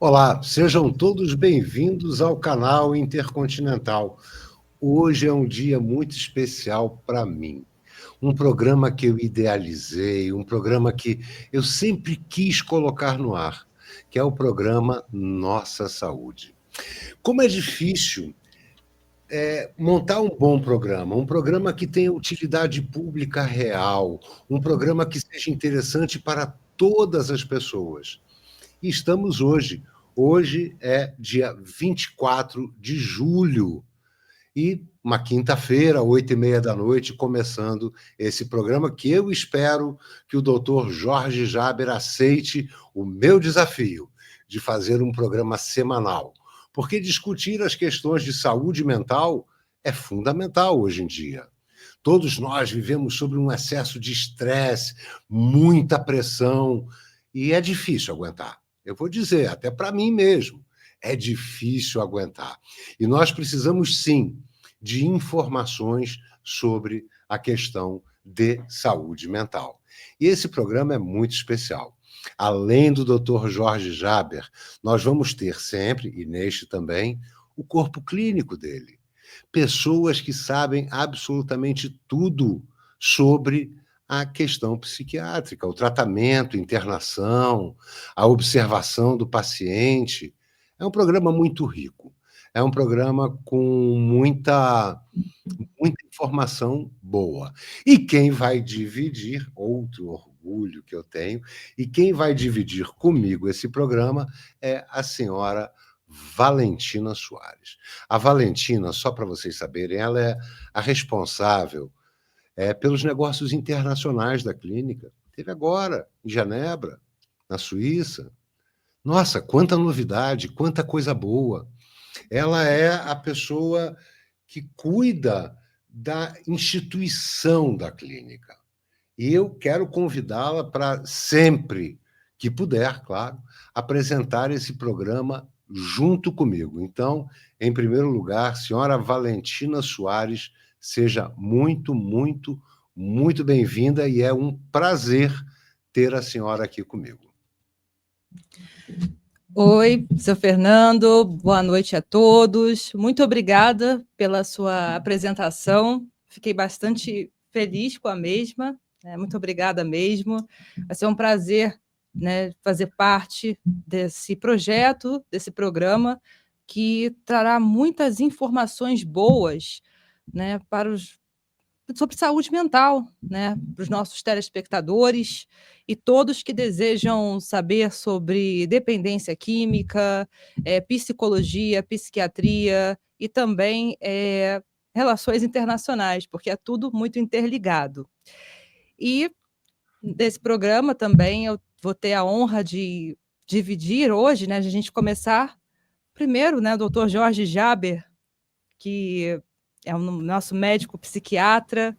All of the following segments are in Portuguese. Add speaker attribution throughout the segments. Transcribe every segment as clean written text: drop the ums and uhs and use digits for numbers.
Speaker 1: Olá, sejam todos bem-vindos ao canal Intercontinental. Hoje é um dia muito especial para mim. Um programa que eu idealizei, um programa que eu sempre quis colocar no ar, que é o programa Nossa Saúde. Como é difícil montar um bom programa, um programa que tenha utilidade pública real, um programa que seja interessante para todas as pessoas. E estamos hoje. Hoje é dia 24 de julho e uma quinta-feira, 8h30 da noite, começando esse programa que eu espero que o doutor Jorge Jaber aceite o meu desafio de fazer um programa semanal, porque discutir as questões de saúde mental é fundamental hoje em dia. Todos nós vivemos sob um excesso de estresse, muita pressão, e é difícil aguentar. Eu vou dizer, até para mim mesmo, é difícil aguentar. E nós precisamos, sim, de informações sobre a questão de saúde mental. E esse programa é muito especial. Além do Dr. Jorge Jaber, nós vamos ter sempre, e neste também, o corpo clínico dele. Pessoas que sabem absolutamente tudo sobre a questão psiquiátrica, o tratamento, internação, a observação do paciente. É um programa muito rico. É um programa com muita informação boa. E quem vai dividir, outro orgulho que eu tenho, e quem vai dividir comigo esse programa é a senhora Valentina Soares. A Valentina, só para vocês saberem, ela é a responsável pelos negócios internacionais da clínica. Teve agora, em Genebra, na Suíça. Nossa, quanta novidade, quanta coisa boa. Ela é a pessoa que cuida da instituição da clínica. E eu quero convidá-la para sempre que puder, claro, apresentar esse programa junto comigo. Então, em primeiro lugar, senhora Valentina Soares, seja muito, muito, muito bem-vinda e é um prazer ter a senhora aqui comigo.
Speaker 2: Oi, seu Fernando, boa noite a todos. Muito obrigada pela sua apresentação. Fiquei bastante feliz com a mesma. Muito obrigada mesmo. Vai ser um prazer, fazer parte desse projeto, desse programa, que trará muitas informações boas, sobre saúde mental, para os nossos telespectadores e todos que desejam saber sobre dependência química, psicologia, psiquiatria e também relações internacionais, porque é tudo muito interligado. E desse programa também eu vou ter a honra de dividir hoje, de a gente começar primeiro, o doutor Jorge Jaber, que é o nosso médico psiquiatra,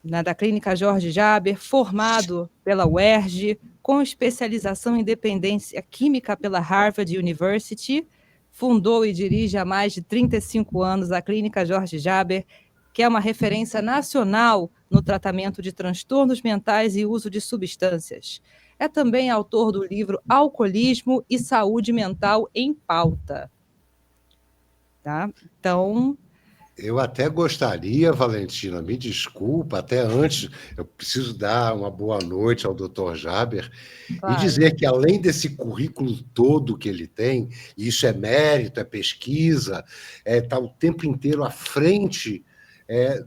Speaker 2: da Clínica Jorge Jaber, formado pela UERJ, com especialização em dependência química pela Harvard University, fundou e dirige há mais de 35 anos a Clínica Jorge Jaber, que é uma referência nacional no tratamento de transtornos mentais e uso de substâncias. É também autor do livro Alcoolismo e Saúde Mental em Pauta. Tá? Então,
Speaker 1: eu até gostaria, Valentina, me desculpa, até antes, eu preciso dar uma boa noite ao Dr. Jaber e
Speaker 2: claro.
Speaker 1: dizer que, além desse currículo todo que ele tem, e isso é mérito, é pesquisa, está o tempo inteiro à frente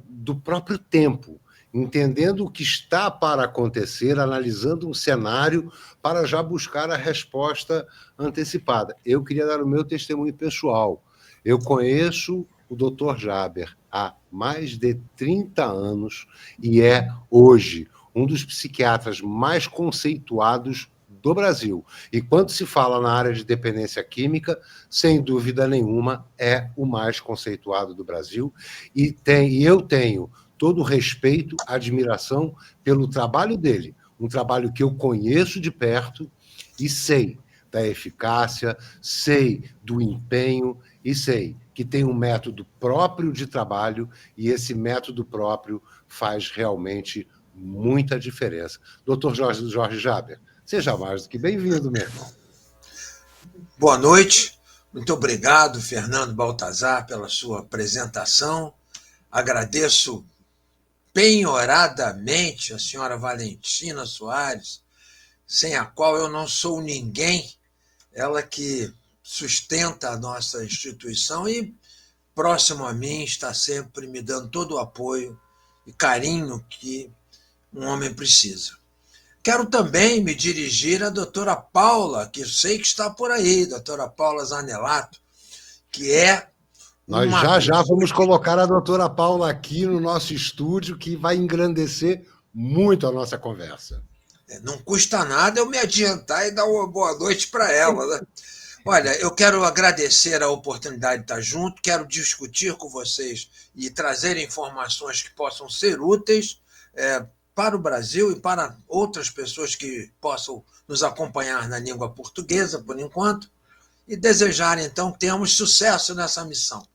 Speaker 1: do próprio tempo, entendendo o que está para acontecer, analisando um cenário para já buscar a resposta antecipada. Eu queria dar o meu testemunho pessoal. Eu conheço o Dr. Jaber há mais de 30 anos e é, hoje, um dos psiquiatras mais conceituados do Brasil. E quando se fala na área de dependência química, sem dúvida nenhuma, é o mais conceituado do Brasil. E eu tenho todo o respeito, admiração pelo trabalho dele, um trabalho que eu conheço de perto e sei da eficácia, sei do empenho e sei que tem um método próprio de trabalho e esse método próprio faz realmente muita diferença. Dr. Jorge Jaber, seja mais do que bem-vindo, meu irmão.
Speaker 3: Boa noite. Muito obrigado, Fernando Baltazar, pela sua apresentação. Agradeço penhoradamente a senhora Valentina Soares, sem a qual eu não sou ninguém, ela que sustenta a nossa instituição e, próximo a mim, está sempre me dando todo o apoio e carinho que um homem precisa. Quero também me dirigir à doutora Paula, que eu sei que está por aí, doutora Paula Zanelato, que é
Speaker 1: Nós já vamos colocar a doutora Paula aqui no nosso estúdio, que vai engrandecer muito a nossa conversa.
Speaker 3: Não custa nada eu me adiantar e dar uma boa noite para ela, né? Olha, eu quero agradecer a oportunidade de estar junto, quero discutir com vocês e trazer informações que possam ser úteis para o Brasil e para outras pessoas que possam nos acompanhar na língua portuguesa, por enquanto, e desejar, então, que tenhamos sucesso nessa missão.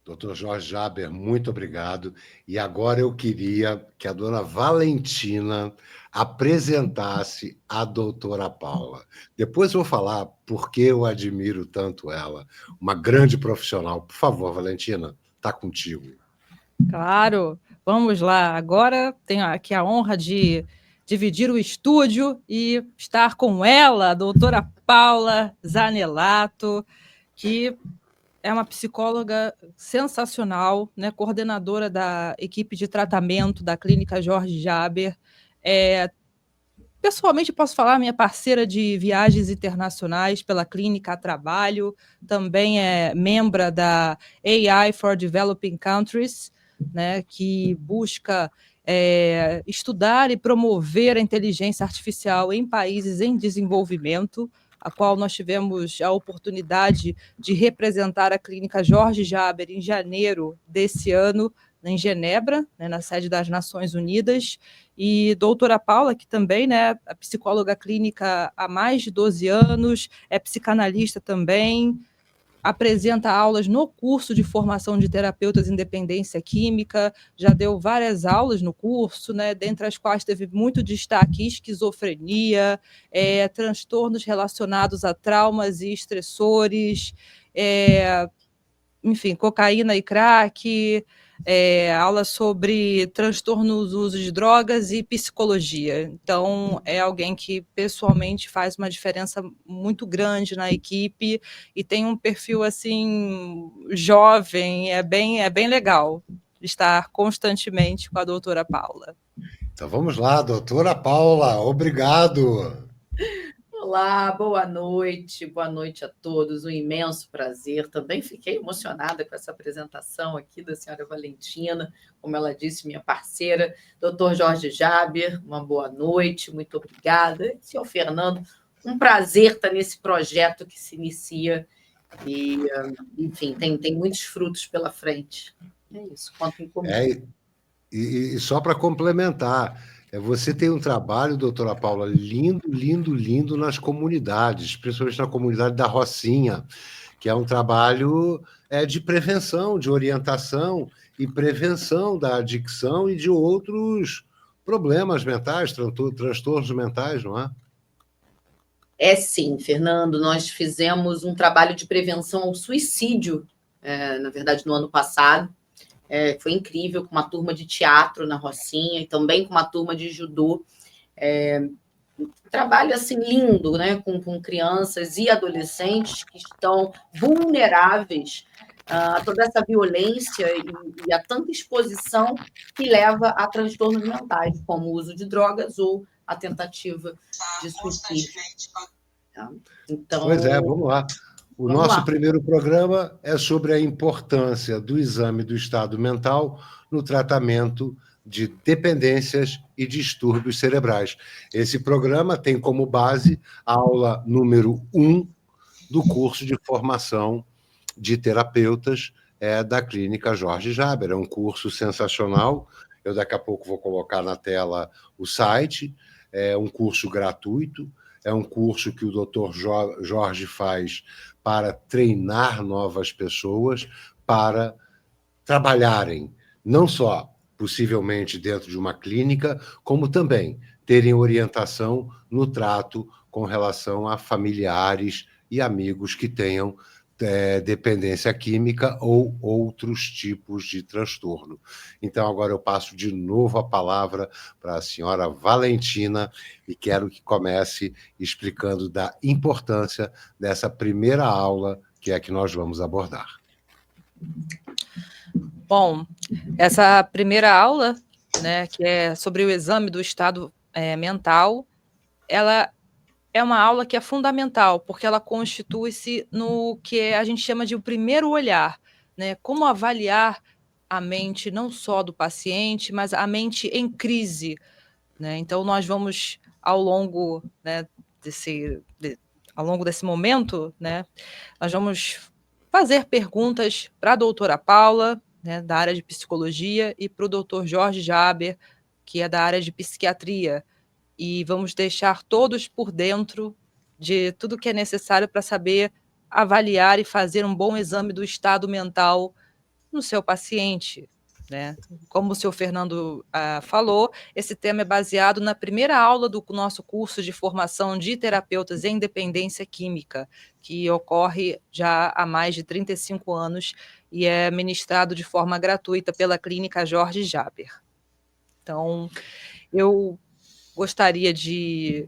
Speaker 1: Dr. Jorge Jaber, muito obrigado. E agora eu queria que a dona Valentina apresentasse a doutora Paula. Depois eu vou falar por que eu admiro tanto ela, uma grande profissional. Por favor, Valentina, está contigo.
Speaker 2: Claro, vamos lá. Agora tenho aqui a honra de dividir o estúdio e estar com ela, a doutora Paula Zanelato, que é uma psicóloga sensacional, né, coordenadora da equipe de tratamento da Clínica Jorge Jaber. Pessoalmente, posso falar, minha parceira de viagens internacionais pela clínica a trabalho, também é membro da AI for Developing Countries, né, que busca estudar e promover a inteligência artificial em países em desenvolvimento, a qual nós tivemos a oportunidade de representar a Clínica Jorge Jaber em janeiro desse ano, em Genebra, né, na sede das Nações Unidas, e doutora Paula, que também, né, é psicóloga clínica há mais de 12 anos, é psicanalista também, apresenta aulas no curso de formação de terapeutas em dependência química, já deu várias aulas no curso, né, dentre as quais teve muito destaque esquizofrenia, transtornos relacionados a traumas e estressores, enfim, cocaína e crack, aula sobre transtornos do uso de drogas e psicologia. Então, é alguém que pessoalmente faz uma diferença muito grande na equipe e tem um perfil assim jovem, é bem legal estar constantemente com a doutora Paula.
Speaker 1: Então vamos lá, doutora Paula, obrigado.
Speaker 4: Olá, boa noite a todos, um imenso prazer. Também fiquei emocionada com essa apresentação aqui da senhora Valentina, como ela disse, minha parceira, doutor Jorge Jaber, uma boa noite, muito obrigada. E, senhor Fernando, um prazer estar nesse projeto que se inicia e, enfim, tem muitos frutos pela frente. É isso, contem comigo.
Speaker 1: E só para complementar, você tem um trabalho, doutora Paula, lindo nas comunidades, principalmente na comunidade da Rocinha, que é um trabalho de prevenção, de orientação e prevenção da adicção e de outros problemas mentais, transtornos mentais, não é?
Speaker 4: Sim, Fernando, nós fizemos um trabalho de prevenção ao suicídio, na verdade, no ano passado. Foi incrível, com uma turma de teatro na Rocinha e também com uma turma de judô. Um trabalho assim lindo, né? Com crianças e adolescentes que estão vulneráveis a toda essa violência e a tanta exposição que leva a transtornos mentais, como o uso de drogas ou a tentativa de suicídio.
Speaker 1: Então, pois vamos lá. O nosso primeiro programa é sobre a importância do exame do estado mental no tratamento de dependências e distúrbios cerebrais. Esse programa tem como base a aula número 1 do curso de formação de terapeutas da Clínica Jorge Jaber. É um curso sensacional. Eu daqui a pouco vou colocar na tela o site. É um curso gratuito. É um curso que o Dr. Jorge faz para treinar novas pessoas para trabalharem, não só possivelmente dentro de uma clínica, como também terem orientação no trato com relação a familiares e amigos que tenham dependência química ou outros tipos de transtorno. Então, agora eu passo de novo a palavra para a senhora Valentina e quero que comece explicando da importância dessa primeira aula que é que nós vamos abordar.
Speaker 2: Bom, essa primeira aula, né, que é sobre o exame do estado mental, ela é uma aula que é fundamental, porque ela constitui-se no que a gente chama de o primeiro olhar, né? Como avaliar a mente não só do paciente, mas a mente em crise, né? Então, nós vamos, ao longo, né, ao longo desse momento, né, nós vamos fazer perguntas para a doutora Paula, né, da área de psicologia, e para o doutor Jorge Jaber, que é da área de psiquiatria, e vamos deixar todos por dentro de tudo que é necessário para saber avaliar e fazer um bom exame do estado mental no seu paciente, né? Como o senhor Fernando falou, esse tema é baseado na primeira aula do nosso curso de formação de terapeutas em dependência química, que ocorre já há mais de 35 anos e é ministrado de forma gratuita pela Clínica Jorge Jaber. Então, eu gostaria de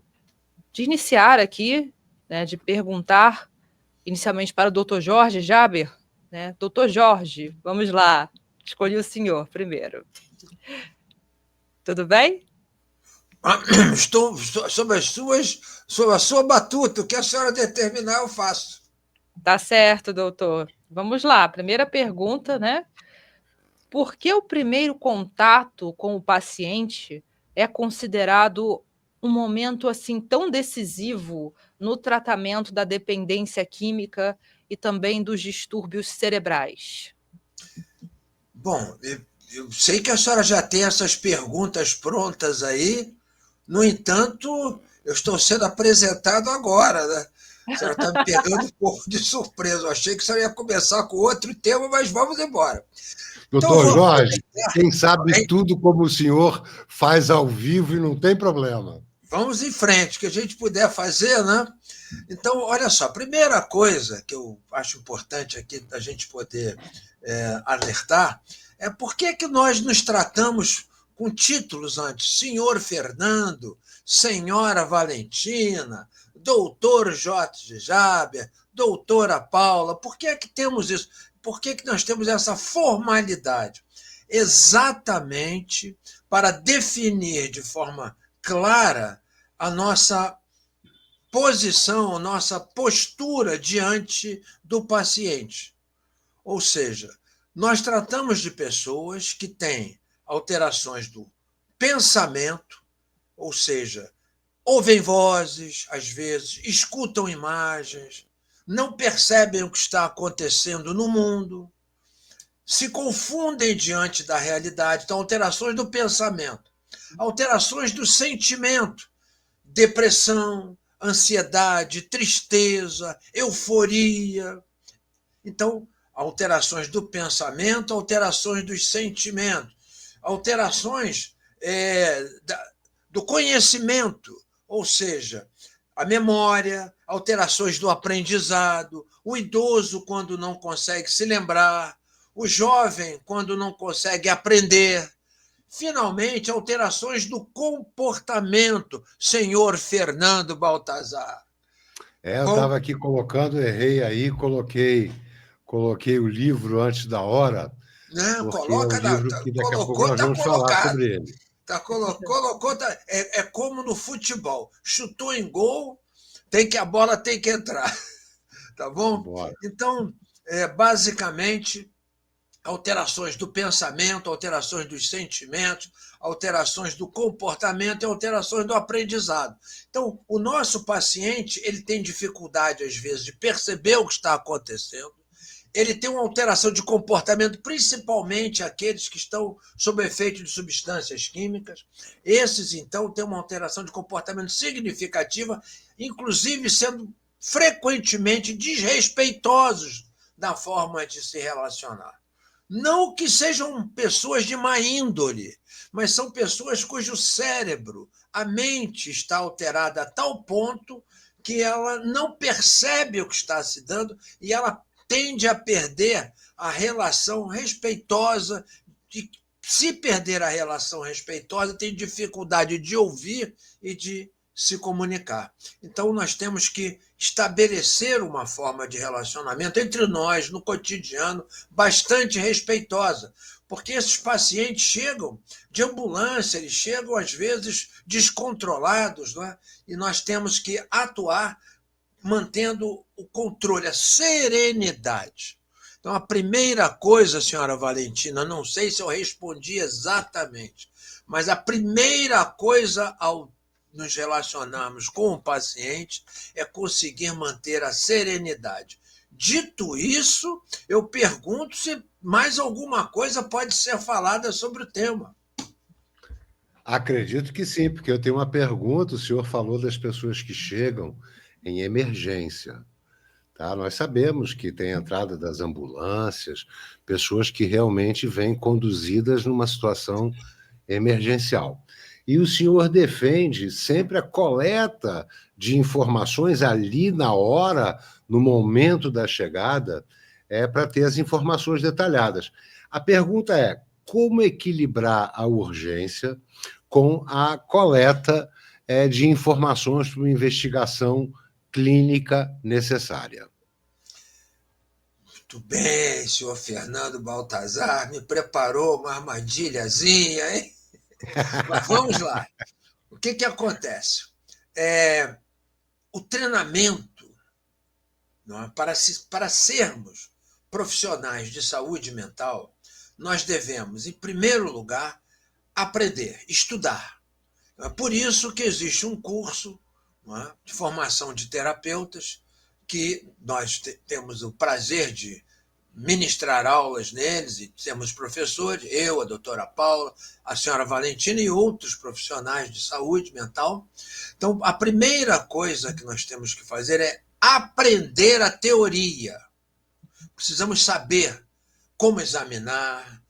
Speaker 2: iniciar aqui, né, de perguntar inicialmente para o doutor Jorge Jaber, né? Doutor Jorge, vamos lá, escolhi o senhor primeiro. Tudo bem?
Speaker 3: Estou sob a sua batuta, o que a senhora determinar eu faço.
Speaker 2: Tá certo, doutor. Vamos lá, primeira pergunta, né? Por que o primeiro contato com o paciente é considerado um momento assim tão decisivo no tratamento da dependência química e também dos distúrbios cerebrais?
Speaker 3: Bom, eu sei que a senhora já tem essas perguntas prontas aí, no entanto, eu estou sendo apresentado agora, né? A senhora está me pegando um pouco de surpresa. Eu achei que a senhora ia começar com outro tema, mas vamos embora.
Speaker 1: Doutor Jorge, quem sabe tudo como o senhor faz ao vivo e não tem problema.
Speaker 3: Vamos em frente, o que a gente puder fazer, né? Então, olha só, a primeira coisa que eu acho importante aqui da gente poder alertar é por que nós nos tratamos com títulos antes, senhor Fernando, senhora Valentina, doutor Jorge Jaber, doutora Paula. Por que temos isso? Por que nós temos essa formalidade? Exatamente para definir de forma clara a nossa posição, a nossa postura diante do paciente. Ou seja, nós tratamos de pessoas que têm alterações do pensamento, ou seja, ouvem vozes, às vezes, escutam imagens, não percebem o que está acontecendo no mundo, se confundem diante da realidade. Então, alterações do pensamento, alterações do sentimento, depressão, ansiedade, tristeza, euforia. Então, alterações do pensamento, alterações dos sentimentos, alterações do conhecimento, ou seja, a memória, alterações do aprendizado, o idoso quando não consegue se lembrar, o jovem quando não consegue aprender. Finalmente, alterações do comportamento, senhor Fernando Baltazar.
Speaker 1: Eu estava aqui colocando, errei aí, coloquei o livro antes da hora,
Speaker 3: não,
Speaker 1: porque é um livro que daqui a pouco nós vamos falar sobre ele.
Speaker 3: É como no futebol, chutou em gol, a bola tem que entrar, tá bom?
Speaker 1: Bora.
Speaker 3: Então, basicamente, alterações do pensamento, alterações dos sentimentos, alterações do comportamento e alterações do aprendizado. Então, o nosso paciente ele tem dificuldade, às vezes, de perceber o que está acontecendo, ele tem uma alteração de comportamento, principalmente aqueles que estão sob efeito de substâncias químicas. Esses, então, têm uma alteração de comportamento significativa, inclusive sendo frequentemente desrespeitosos da forma de se relacionar. Não que sejam pessoas de má índole, mas são pessoas cujo cérebro, a mente está alterada a tal ponto que ela não percebe o que está se dando e ela tende a perder a relação respeitosa. E se perder a relação respeitosa, tem dificuldade de ouvir e de se comunicar. Então, nós temos que estabelecer uma forma de relacionamento entre nós, no cotidiano, bastante respeitosa, porque esses pacientes chegam de ambulância, eles chegam, às vezes, descontrolados, não é? E nós temos que atuar mantendo o controle, a serenidade. Então, a primeira coisa, senhora Valentina, não sei se eu respondi exatamente, mas a primeira coisa ao nos relacionarmos com o paciente é conseguir manter a serenidade. Dito isso, eu pergunto se mais alguma coisa pode ser falada sobre o tema.
Speaker 1: Acredito que sim, porque eu tenho uma pergunta. O senhor falou das pessoas que chegam em emergência. Tá? Nós sabemos que tem a entrada das ambulâncias, pessoas que realmente vêm conduzidas numa situação emergencial. E o senhor defende sempre a coleta de informações ali na hora, no momento da chegada, para ter as informações detalhadas. A pergunta é: como equilibrar a urgência com a coleta de informações para uma investigação clínica necessária?
Speaker 3: Muito bem, senhor Fernando Baltazar, me preparou uma armadilhazinha, hein? Mas vamos lá. O que acontece? O treinamento, não é? Para sermos profissionais de saúde mental, nós devemos, em primeiro lugar, aprender, estudar. É por isso que existe um curso, não é, de formação de terapeutas, que nós temos o prazer de ministrar aulas neles, e temos professores, eu, a doutora Paula, a senhora Valentina e outros profissionais de saúde mental. Então, a primeira coisa que nós temos que fazer é aprender a teoria. Precisamos saber como examinar,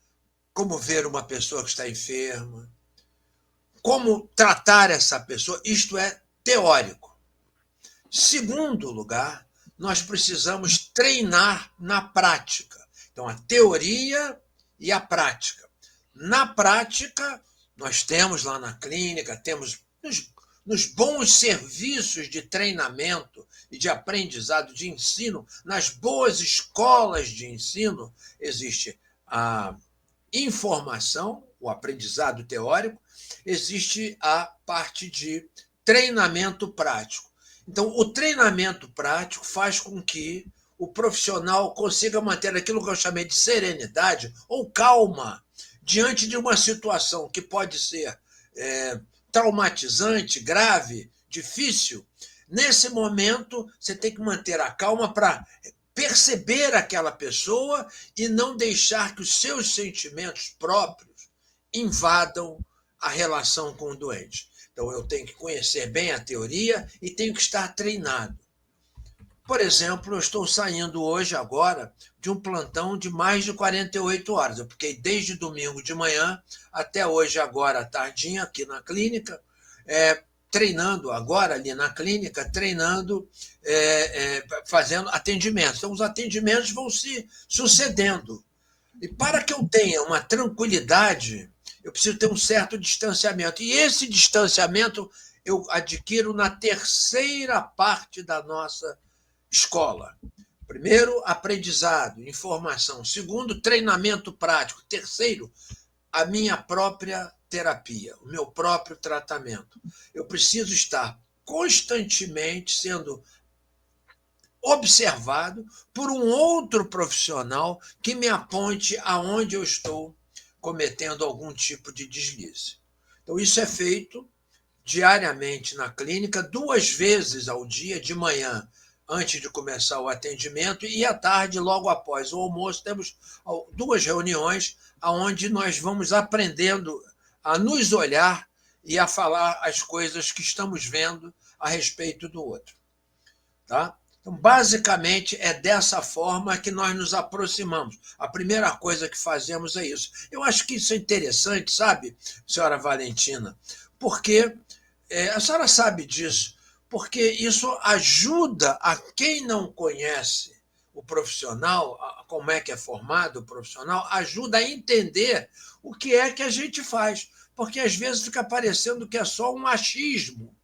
Speaker 3: como ver uma pessoa que está enferma, como tratar essa pessoa. Isto é teórico. Segundo lugar, nós precisamos treinar na prática. Então, a teoria e a prática. Na prática, nós temos lá na clínica, temos nos bons serviços de treinamento e de aprendizado, de ensino, nas boas escolas de ensino, existe a informação, o aprendizado teórico, existe a parte de treinamento prático. Então, o treinamento prático faz com que o profissional consiga manter aquilo que eu chamei de serenidade ou calma diante de uma situação que pode ser traumatizante, grave, difícil. Nesse momento, você tem que manter a calma para perceber aquela pessoa e não deixar que os seus sentimentos próprios invadam a relação com o doente. Então, eu tenho que conhecer bem a teoria e tenho que estar treinado. Por exemplo, eu estou saindo hoje, agora, de um plantão de mais de 48 horas. Eu fiquei desde domingo de manhã até hoje, agora, à tardinha, aqui na clínica, treinando, agora ali na clínica, treinando, fazendo atendimentos. Então, os atendimentos vão se sucedendo. E para que eu tenha uma tranquilidade, eu preciso ter um certo distanciamento. E esse distanciamento eu adquiro na terceira parte da nossa escola. Primeiro, aprendizado, informação. Segundo, treinamento prático. Terceiro, a minha própria terapia, o meu próprio tratamento. Eu preciso estar constantemente sendo observado por um outro profissional que me aponte aonde eu estou cometendo algum tipo de deslize. Então, isso é feito diariamente na clínica, 2 vezes ao dia, de manhã, antes de começar o atendimento, e à tarde, logo após o almoço, temos 2 reuniões onde nós vamos aprendendo a nos olhar e a falar as coisas que estamos vendo a respeito do outro. Tá? Então, basicamente, é dessa forma que nós nos aproximamos. A primeira coisa que fazemos é isso. Eu acho que isso é interessante, sabe, senhora Valentina? Porque a senhora sabe disso, porque isso ajuda a quem não conhece o profissional, como é que é formado o profissional, ajuda a entender o que é que a gente faz. Porque às vezes fica parecendo que é só um achismo.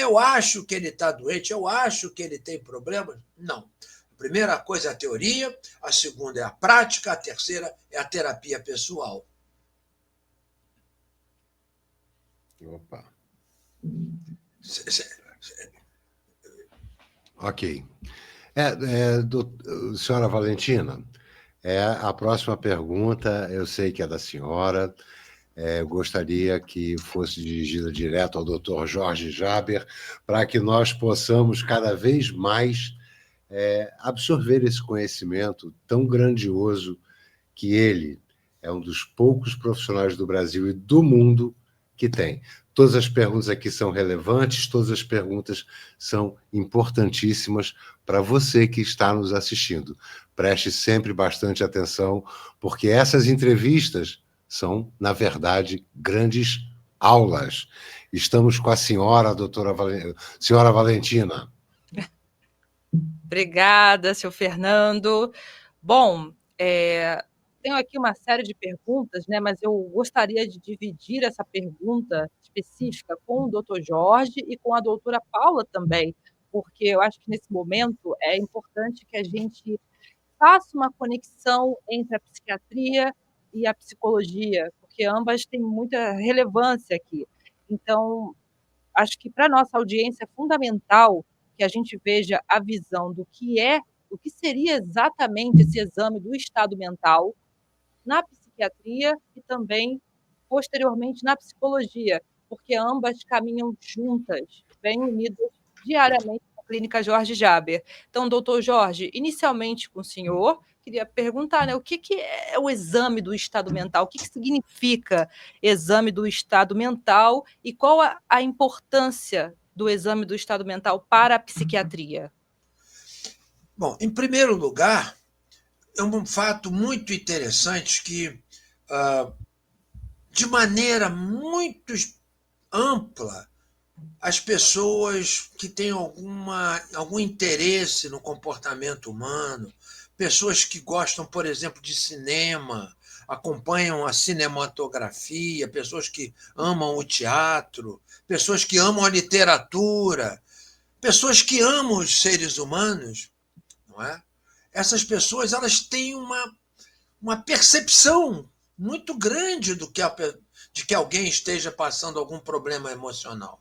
Speaker 3: Eu acho que ele está doente, eu acho que ele tem problemas. Não. A primeira coisa é a teoria, a segunda é a prática, a terceira é a terapia pessoal.
Speaker 1: Opa. Ok. Senhora Valentina, a próxima pergunta, eu sei que é da senhora, gostaria que fosse dirigida direto ao Dr. Jorge Jaber, para que nós possamos cada vez mais absorver esse conhecimento tão grandioso que ele é um dos poucos profissionais do Brasil e do mundo que tem. Todas as perguntas aqui são relevantes, todas as perguntas são importantíssimas para você que está nos assistindo. Preste sempre bastante atenção, porque essas entrevistas são, na verdade, grandes aulas. Estamos com a senhora, senhora Valentina.
Speaker 2: Obrigada, seu Fernando. Bom, tenho aqui uma série de perguntas, né, mas eu gostaria de dividir essa pergunta específica com o doutor Jorge e com a doutora Paula também, porque eu acho que nesse momento é importante que a gente faça uma conexão entre a psiquiatria e a psicologia, porque ambas têm muita relevância aqui. Então, acho que para a nossa audiência é fundamental que a gente veja a visão do que seria exatamente esse exame do estado mental na psiquiatria e também, posteriormente, na psicologia, porque ambas caminham juntas, bem unidas diariamente na Clínica Jorge Jaber. Então, doutor Jorge, inicialmente com o senhor, queria perguntar, né, o que é o exame do estado mental? O que significa exame do estado mental e qual a importância do exame do estado mental para a psiquiatria?
Speaker 3: Bom, em primeiro lugar, é um fato muito interessante que, de maneira muito ampla, as pessoas que têm algum interesse no comportamento humano, pessoas que gostam, por exemplo, de cinema, acompanham a cinematografia, pessoas que amam o teatro, pessoas que amam a literatura, pessoas que amam os seres humanos, não é? Essas pessoas elas têm uma percepção muito grande de que alguém esteja passando algum problema emocional.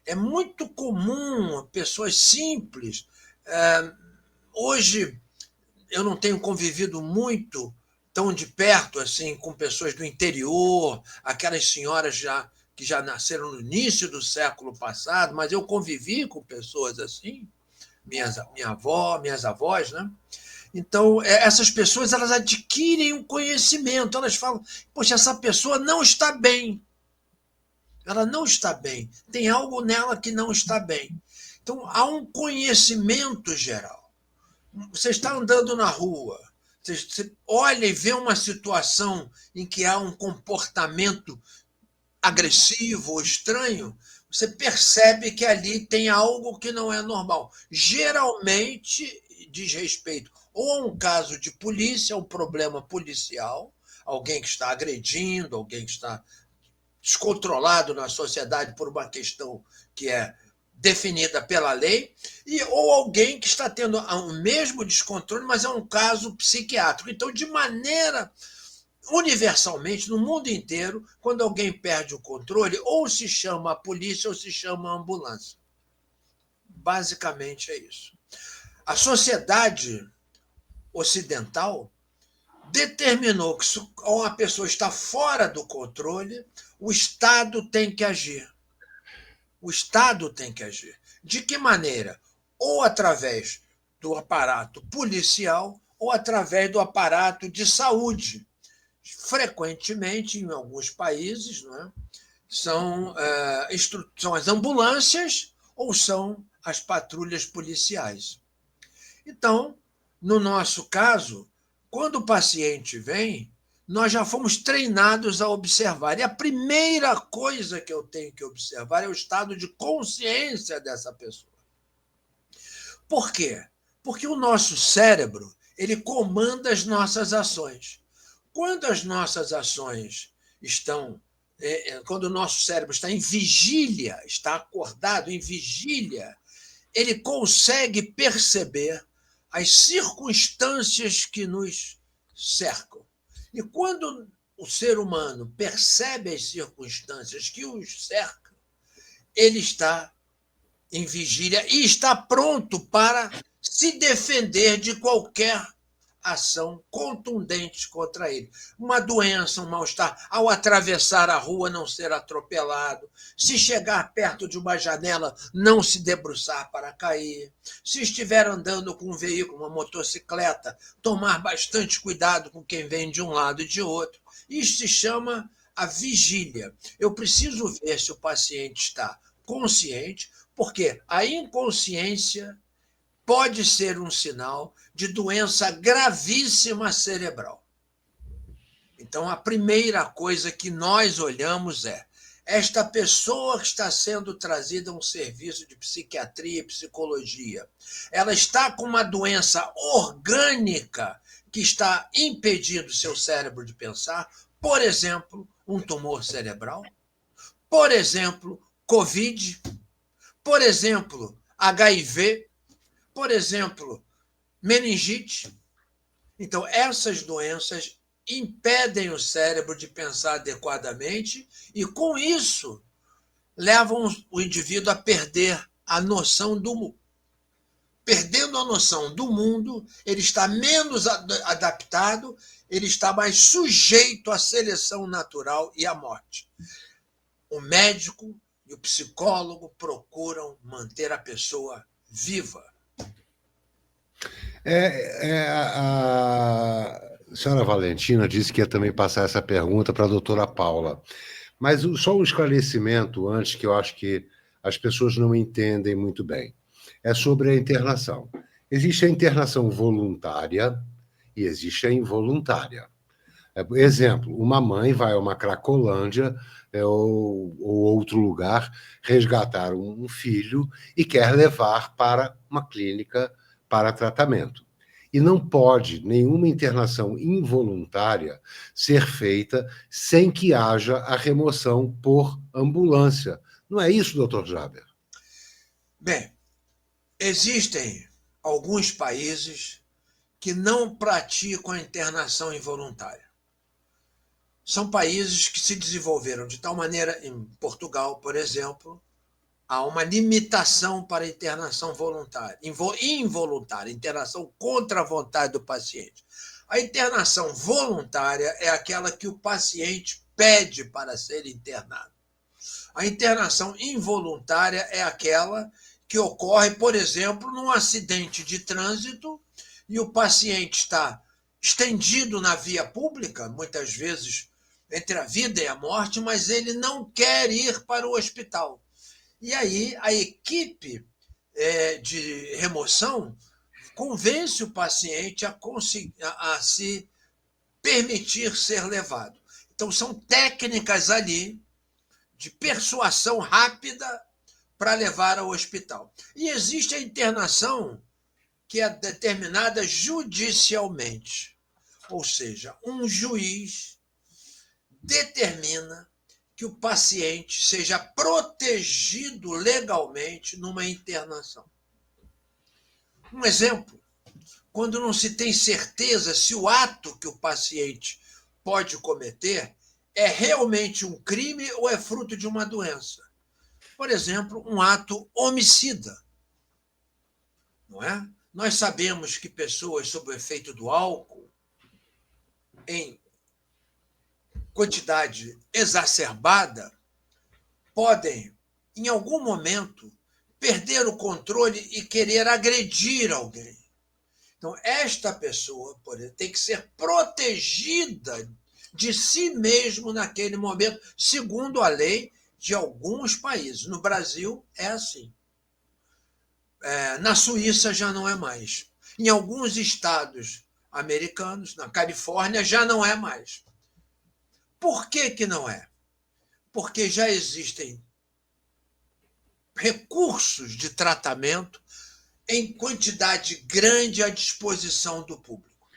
Speaker 3: É muito comum pessoas simples. Hoje eu não tenho convivido muito tão de perto assim com pessoas do interior, aquelas senhoras que já nasceram no início do século passado, mas eu convivi com pessoas assim, minhas avós, né? Então, essas pessoas elas adquirem um conhecimento, elas falam, poxa, essa pessoa não está bem. Ela não está bem. Tem algo nela que não está bem. Então, há um conhecimento geral. Você está andando na rua, você olha e vê uma situação em que há um comportamento agressivo ou estranho, você percebe que ali tem algo que não é normal. Geralmente diz respeito ou a um caso de polícia, um problema policial, alguém que está agredindo, alguém que está descontrolado na sociedade por uma questão que é definida pela lei, ou alguém que está tendo o mesmo descontrole, mas é um caso psiquiátrico. Então, de maneira universalmente, no mundo inteiro, quando alguém perde o controle, ou se chama a polícia ou se chama a ambulância. Basicamente é isso. A sociedade ocidental determinou que se uma pessoa está fora do controle, o Estado tem que agir. O Estado tem que agir. De que maneira? Ou através do aparato policial ou através do aparato de saúde. Frequentemente, em alguns países, né, são as ambulâncias ou são as patrulhas policiais. Então, no nosso caso, quando o paciente vem, nós já fomos treinados a observar. E a primeira coisa que eu tenho que observar é o estado de consciência dessa pessoa. Por quê? Porque o nosso cérebro, ele comanda as nossas ações. Quando as nossas ações estão, quando o nosso cérebro está em vigília, está acordado em vigília, ele consegue perceber as circunstâncias que nos cercam. E quando o ser humano percebe as circunstâncias que os cercam, ele está em vigília e está pronto para se defender de qualquer ação contundente contra ele. Uma doença, um mal-estar, ao atravessar a rua, não ser atropelado, se chegar perto de uma janela, não se debruçar para cair, se estiver andando com um veículo, uma motocicleta, tomar bastante cuidado com quem vem de um lado e de outro. Isso se chama a vigília. Eu preciso ver se o paciente está consciente, porque a inconsciência pode ser um sinal de doença gravíssima cerebral. Então, a primeira coisa que nós olhamos é: esta pessoa que está sendo trazida a um serviço de psiquiatria e psicologia, ela está com uma doença orgânica que está impedindo seu cérebro de pensar, por exemplo, um tumor cerebral, por exemplo, Covid, por exemplo, HIV, por exemplo, meningite. Então, essas doenças impedem o cérebro de pensar adequadamente e, com isso, levam o indivíduo a perder a noção do mundo. Perdendo a noção do mundo, ele está menos adaptado, ele está mais sujeito à seleção natural e à morte. O médico e o psicólogo procuram manter a pessoa viva.
Speaker 1: A senhora Valentina disse que ia também passar essa pergunta para a doutora Paula, mas só um esclarecimento antes, que eu acho que as pessoas não entendem muito bem. É sobre a internação. Existe a internação voluntária e existe a involuntária. Exemplo, uma mãe vai a uma Cracolândia ou outro lugar resgatar um filho e quer levar para uma clínica para tratamento. E não pode nenhuma internação involuntária ser feita sem que haja a remoção por ambulância. Não é isso, doutor Jaber?
Speaker 3: Bem, existem alguns países que não praticam a internação involuntária. São países que se desenvolveram de tal maneira, em Portugal, por exemplo, há uma limitação para a internação voluntária, involuntária, internação contra a vontade do paciente. A internação voluntária é aquela que o paciente pede para ser internado. A internação involuntária é aquela que ocorre, por exemplo, num acidente de trânsito e o paciente está estendido na via pública, muitas vezes entre a vida e a morte, mas ele não quer ir para o hospital. E aí a equipe de remoção convence o paciente a se permitir ser levado. Então, são técnicas ali de persuasão rápida para levar ao hospital. E existe a internação que é determinada judicialmente. Ou seja, um juiz determina que o paciente seja protegido legalmente numa internação. Um exemplo, quando não se tem certeza se o ato que o paciente pode cometer é realmente um crime ou é fruto de uma doença. Por exemplo, um ato homicida. Não é? Nós sabemos que pessoas sob o efeito do álcool, em quantidade exacerbada, podem, em algum momento, perder o controle e querer agredir alguém. Então, esta pessoa, por exemplo, tem que ser protegida de si mesmo naquele momento, segundo a lei de alguns países. No Brasil, é assim. Na Suíça já não é mais. Em alguns estados americanos, na Califórnia, já não é mais. Por que que não é? Porque já existem recursos de tratamento em quantidade grande à disposição do público.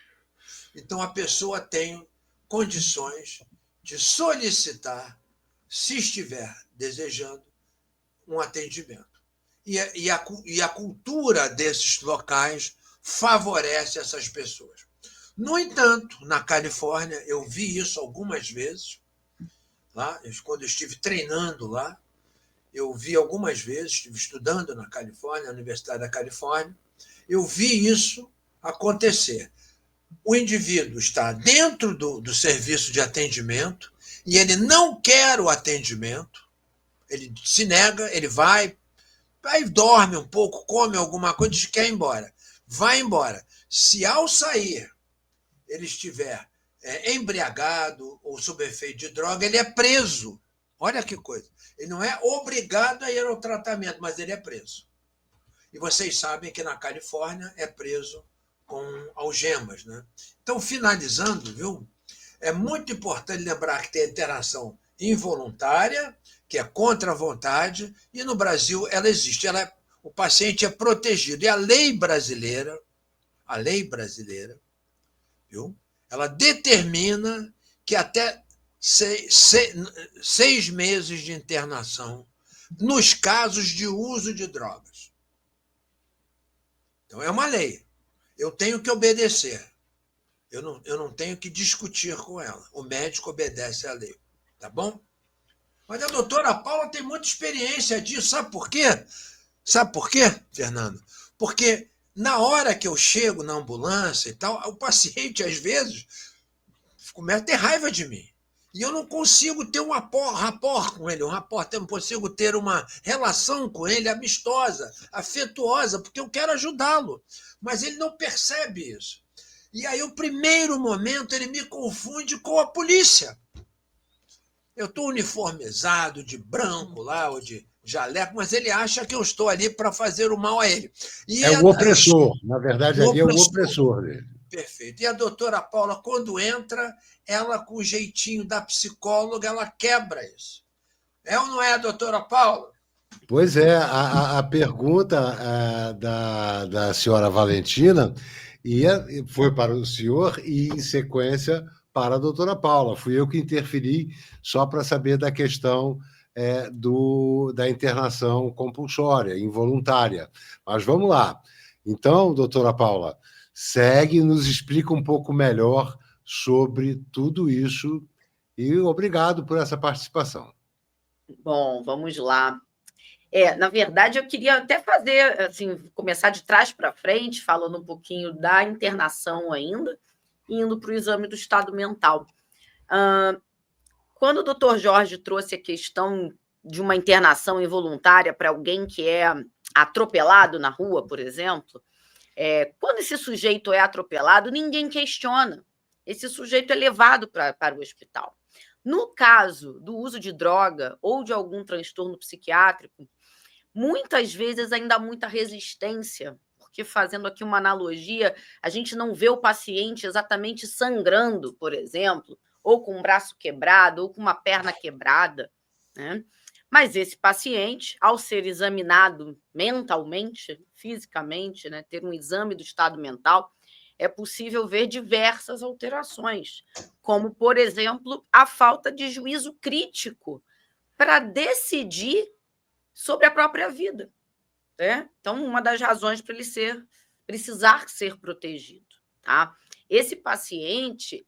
Speaker 3: Então, a pessoa tem condições de solicitar, se estiver desejando, um atendimento. E a cultura desses locais favorece essas pessoas. No entanto, na Califórnia, eu vi isso algumas vezes, lá, quando eu estive treinando lá, eu vi algumas vezes, estive estudando na Califórnia, na Universidade da Califórnia, eu vi isso acontecer. O indivíduo está dentro do serviço de atendimento e ele não quer o atendimento, ele se nega, ele vai, dorme um pouco, come alguma coisa, diz que quer ir embora. Vai embora. Se ao sair ele estiver embriagado ou sob efeito de droga, ele é preso. Olha que coisa. Ele não é obrigado a ir ao tratamento, mas ele é preso. E vocês sabem que na Califórnia é preso com algemas, né? Então, finalizando, viu? É muito importante lembrar que tem a internação involuntária, que é contra a vontade, e no Brasil ela existe. O paciente é protegido. E a lei brasileira, viu? Ela determina que até 6 meses de internação nos casos de uso de drogas. Então, é uma lei. Eu tenho que obedecer. Eu não tenho que discutir com ela. O médico obedece à lei. Tá bom? Mas a doutora Paula tem muita experiência disso. Sabe por quê? Sabe por quê, Fernando? Porque na hora que eu chego na ambulância e tal, o paciente, às vezes, começa a ter raiva de mim. E eu não consigo ter um rapport com ele, eu não consigo ter uma relação com ele amistosa, afetuosa, porque eu quero ajudá-lo. Mas ele não percebe isso. E aí, o primeiro momento, ele me confunde com a polícia. Eu estou uniformizado de branco lá, ou de jaleco, mas ele acha que eu estou ali para fazer o mal a ele.
Speaker 1: E o opressor, na verdade, ali é o opressor dele.
Speaker 3: Perfeito. E a doutora Paula, quando entra, ela, com o jeitinho da psicóloga, ela quebra isso. É ou não é, doutora Paula?
Speaker 1: Pois é, a pergunta da senhora Valentina foi para o senhor e, em sequência, para a doutora Paula. Fui eu que interferi só para saber da questão da internação compulsória, involuntária. Mas vamos lá. Então, doutora Paula, segue e nos explica um pouco melhor sobre tudo isso e obrigado por essa participação.
Speaker 4: Bom, vamos lá. Na verdade, eu queria até fazer, assim, começar de trás para frente, falando um pouquinho da internação ainda, indo para o exame do estado mental. Quando o doutor Jorge trouxe a questão de uma internação involuntária para alguém que é atropelado na rua, por exemplo, quando esse sujeito é atropelado, ninguém questiona. Esse sujeito é levado para o hospital. No caso do uso de droga ou de algum transtorno psiquiátrico, muitas vezes ainda há muita resistência, porque, fazendo aqui uma analogia, a gente não vê o paciente exatamente sangrando, por exemplo, ou com um braço quebrado, ou com uma perna quebrada, né? Mas esse paciente, ao ser examinado mentalmente, fisicamente, né, ter um exame do estado mental, é possível ver diversas alterações, como, por exemplo, a falta de juízo crítico para decidir sobre a própria vida. Né? Então, uma das razões para ele precisar ser protegido. Tá? Esse paciente,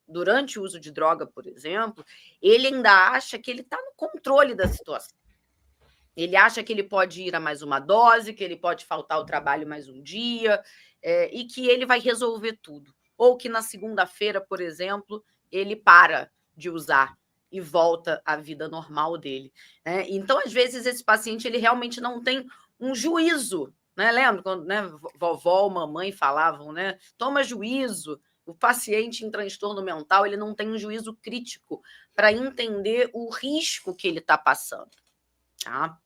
Speaker 4: durante o uso de droga, por exemplo, ele ainda acha que ele está no controle da situação. Ele acha que ele pode ir a mais uma dose, que ele pode faltar ao trabalho mais um dia, e que ele vai resolver tudo. Ou que na segunda-feira, por exemplo, ele para de usar e volta à vida normal dele. Né? Então, às vezes, esse paciente ele realmente não tem um juízo. Né? Lembra quando, né, vovó ou mamãe falavam, né? Toma juízo. O paciente em transtorno mental ele não tem um juízo crítico para entender o risco que ele está passando. Tá?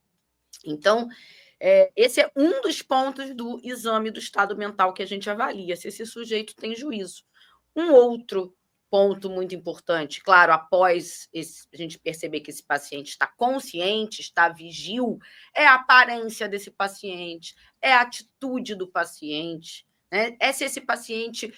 Speaker 4: Então, Esse é um dos pontos do exame do estado mental que a gente avalia, se esse sujeito tem juízo. Um outro ponto muito importante, claro, após a gente perceber que esse paciente está consciente, está vigil, é a aparência desse paciente, é a atitude do paciente, né? É se esse paciente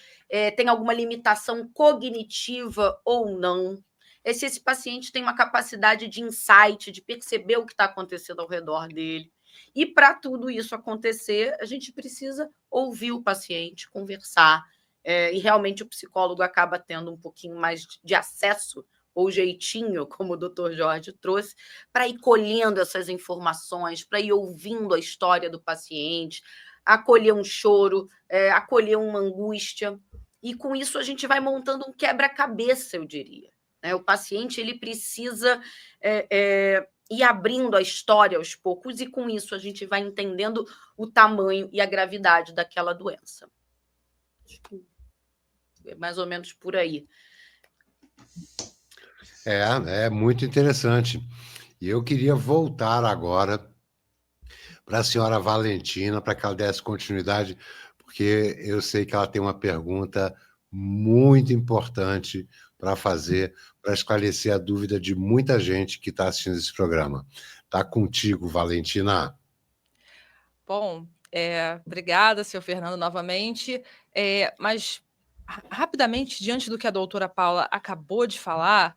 Speaker 4: tem alguma limitação cognitiva ou não, é se esse paciente tem uma capacidade de insight, de perceber o que está acontecendo ao redor dele. E para tudo isso acontecer, a gente precisa ouvir o paciente, conversar, e realmente o psicólogo acaba tendo um pouquinho mais de acesso, ou jeitinho, como o doutor Jorge trouxe, para ir colhendo essas informações, para ir ouvindo a história do paciente, acolher um choro, acolher uma angústia, e com isso a gente vai montando um quebra-cabeça, eu diria. O paciente ele precisa ir abrindo a história aos poucos, e com isso a gente vai entendendo o tamanho e a gravidade daquela doença. É mais ou menos por aí.
Speaker 1: É muito interessante. E eu queria voltar agora para a senhora Valentina, para que ela desse continuidade, porque eu sei que ela tem uma pergunta muito importante para fazer, para esclarecer a dúvida de muita gente que está assistindo esse programa. Está contigo, Valentina.
Speaker 2: Bom, obrigada, senhor Fernando, novamente. Mas, rapidamente, diante do que a doutora Paula acabou de falar,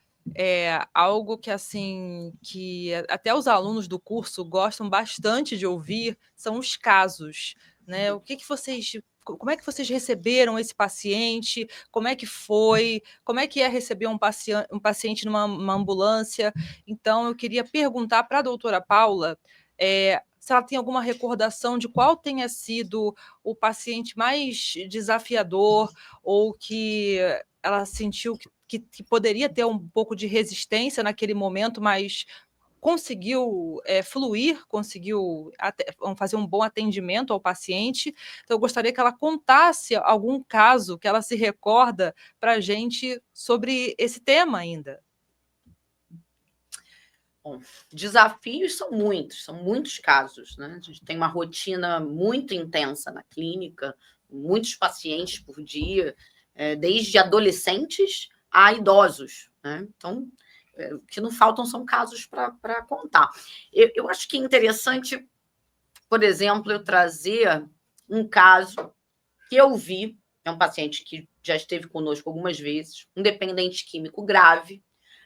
Speaker 2: algo que, assim, que até os alunos do curso gostam bastante de ouvir são os casos, né? Como é que vocês receberam esse paciente? Como é que foi? Como é que é receber um paciente numa ambulância? Então, eu queria perguntar para a doutora Paula se ela tem alguma recordação de qual tenha sido o paciente mais desafiador, ou que ela sentiu que poderia ter um pouco de resistência naquele momento, mas conseguiu fluir, conseguiu fazer um bom atendimento ao paciente. Então, eu gostaria que ela contasse algum caso que ela se recorda para a gente sobre esse tema ainda.
Speaker 4: Bom, desafios são muitos casos, né? A gente tem uma rotina muito intensa na clínica, muitos pacientes por dia, desde adolescentes a idosos, né? Então, o que não faltam são casos para contar. Eu acho que é interessante, por exemplo, eu trazer um caso que eu vi, é um paciente que já esteve conosco algumas vezes, um dependente químico grave,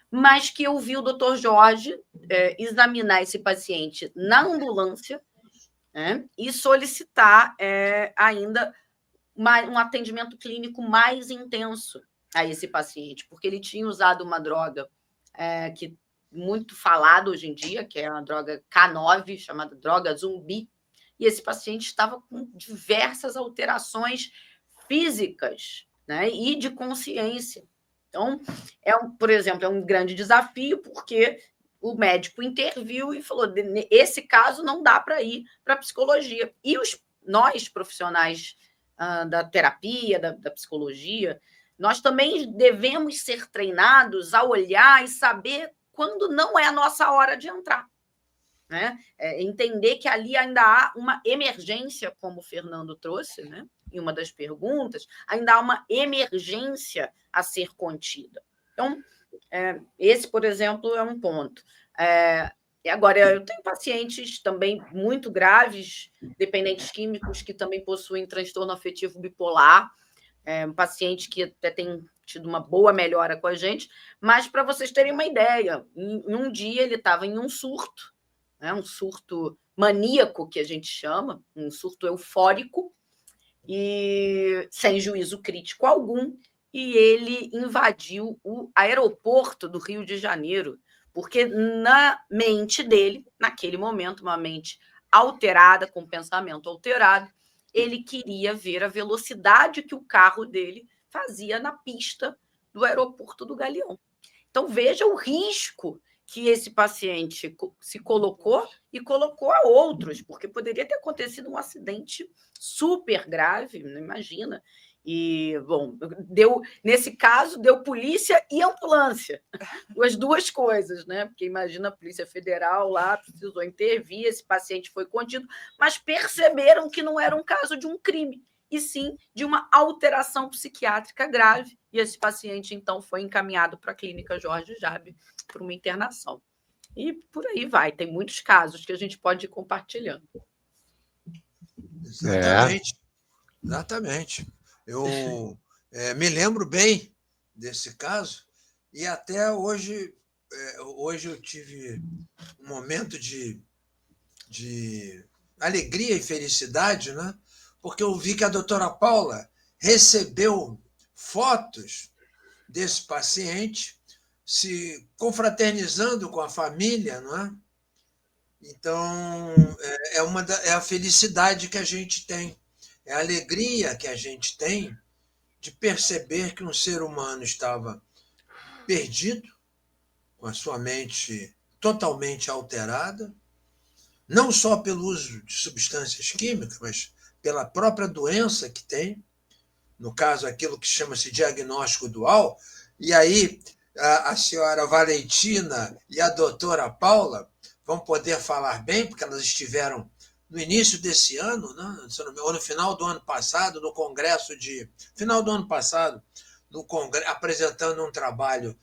Speaker 4: mas que eu vi o doutor Jorge examinar esse paciente na ambulância, né, e solicitar ainda um atendimento clínico mais intenso a esse paciente, porque ele tinha usado uma droga que muito falada hoje em dia, que é a droga K9, chamada droga zumbi, e esse paciente estava com diversas alterações físicas, né, e de consciência. Então, por exemplo, é um grande desafio, porque o médico interviu e falou: esse caso não dá para ir para a psicologia. E nós, profissionais da terapia, da psicologia, nós também devemos ser treinados a olhar e saber quando não é a nossa hora de entrar, né? Entender que ali ainda há uma emergência, como o Fernando trouxe, né, em uma das perguntas, ainda há uma emergência a ser contida. Então, esse, por exemplo, é um ponto. Agora, eu tenho pacientes também muito graves, dependentes químicos, que também possuem transtorno afetivo bipolar, um paciente que até tem tido uma boa melhora com a gente, mas para vocês terem uma ideia, em um dia ele estava em um surto, um surto maníaco, que a gente chama, um surto eufórico, e sem juízo crítico algum, e ele invadiu o aeroporto do Rio de Janeiro, porque na mente dele, naquele momento, uma mente alterada, com pensamento alterado, ele queria ver a velocidade que o carro dele fazia na pista do aeroporto do Galeão. Então, veja o risco que esse paciente se colocou e colocou a outros, porque poderia ter acontecido um acidente super grave, não imagina. E, bom, nesse caso, deu polícia e ambulância, as duas coisas, né? Porque imagina a Polícia Federal lá, precisou intervir, esse paciente foi contido, mas perceberam que não era um caso de um crime, e sim de uma alteração psiquiátrica grave, e esse paciente, então, foi encaminhado para a Clínica Jorge Jaber para uma internação. E por aí vai, tem muitos casos que a gente pode ir compartilhando.
Speaker 3: Exatamente. Eu me lembro bem desse caso e até hoje eu tive um momento de alegria e felicidade, né? Porque eu vi que a doutora Paula recebeu fotos desse paciente se confraternizando com a família, não é? Então, é a felicidade que a gente tem, é a alegria que a gente tem de perceber que um ser humano estava perdido, com a sua mente totalmente alterada, não só pelo uso de substâncias químicas, mas pela própria doença que tem, no caso, aquilo que chama-se diagnóstico dual. E aí a senhora Valentina e a doutora Paula vão poder falar bem, porque elas estiveram no início desse ano, né? Ou no final do ano passado, no congresso final do ano passado, apresentando um trabalho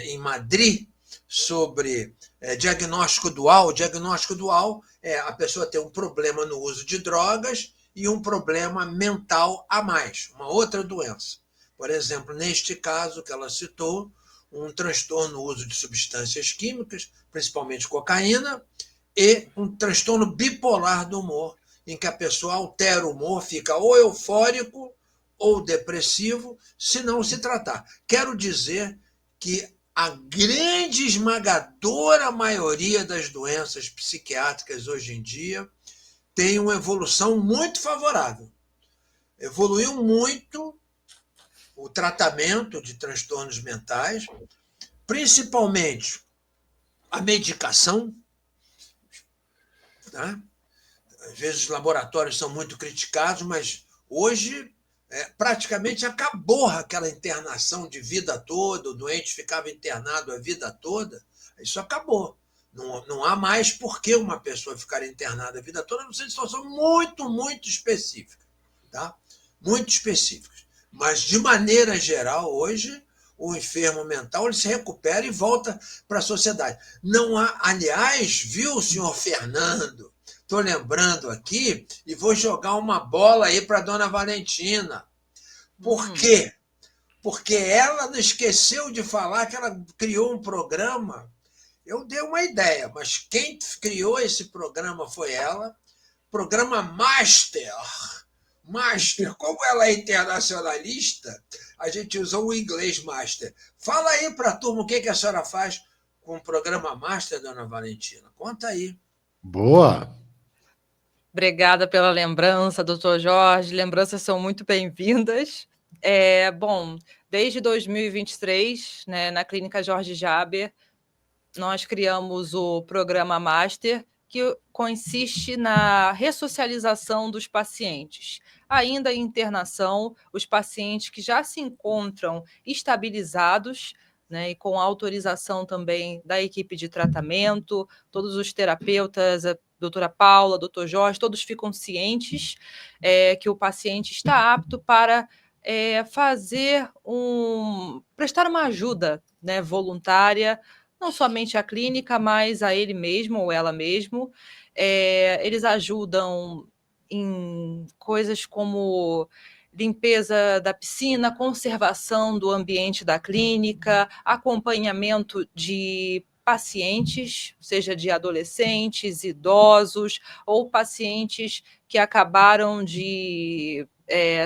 Speaker 3: em Madrid sobre diagnóstico dual. O diagnóstico dual é a pessoa ter um problema no uso de drogas e um problema mental a mais, uma outra doença. Por exemplo, neste caso que ela citou, um transtorno no uso de substâncias químicas, principalmente cocaína, e um transtorno bipolar do humor, em que a pessoa altera o humor, fica ou eufórico ou depressivo, se não se tratar. Quero dizer que a grande esmagadora maioria das doenças psiquiátricas hoje em dia tem uma evolução muito favorável. Evoluiu muito o tratamento de transtornos mentais, principalmente a medicação. Tá? Às vezes os laboratórios são muito criticados, mas hoje praticamente acabou aquela internação de vida toda, o doente ficava internado a vida toda. Isso acabou. Não há mais por que uma pessoa ficar internada a vida toda, a não ser em situação muito, muito específica. Tá? Muito específicas. Mas, de maneira geral, hoje, o enfermo mental ele se recupera e volta para a sociedade. Não há, aliás, viu, senhor Fernando? Estou lembrando aqui e vou jogar uma bola aí para a dona Valentina. Por quê? Porque ela não esqueceu de falar que ela criou um programa. Eu dei uma ideia, mas quem criou esse programa foi ela. Programa Master. Como ela é internacionalista, a gente usou o inglês Master. Fala aí para a turma o que a senhora faz com o programa Master, dona Valentina. Conta aí.
Speaker 1: Boa!
Speaker 2: Obrigada pela lembrança, doutor Jorge. Lembranças são muito bem-vindas. Bom, desde 2023, né, na Clínica Jorge Jaber, nós criamos o programa Master, que consiste na ressocialização dos pacientes. Ainda em internação, os pacientes que já se encontram estabilizados, né, e com autorização também da equipe de tratamento, todos os terapeutas, a doutora Paula, doutor Jorge, todos ficam cientes que o paciente está apto para prestar uma ajuda, né, voluntária, não somente à clínica, mas a ele mesmo ou ela mesmo. Eles ajudam em coisas como limpeza da piscina, conservação do ambiente da clínica, acompanhamento de pacientes, seja de adolescentes, idosos ou pacientes que acabaram de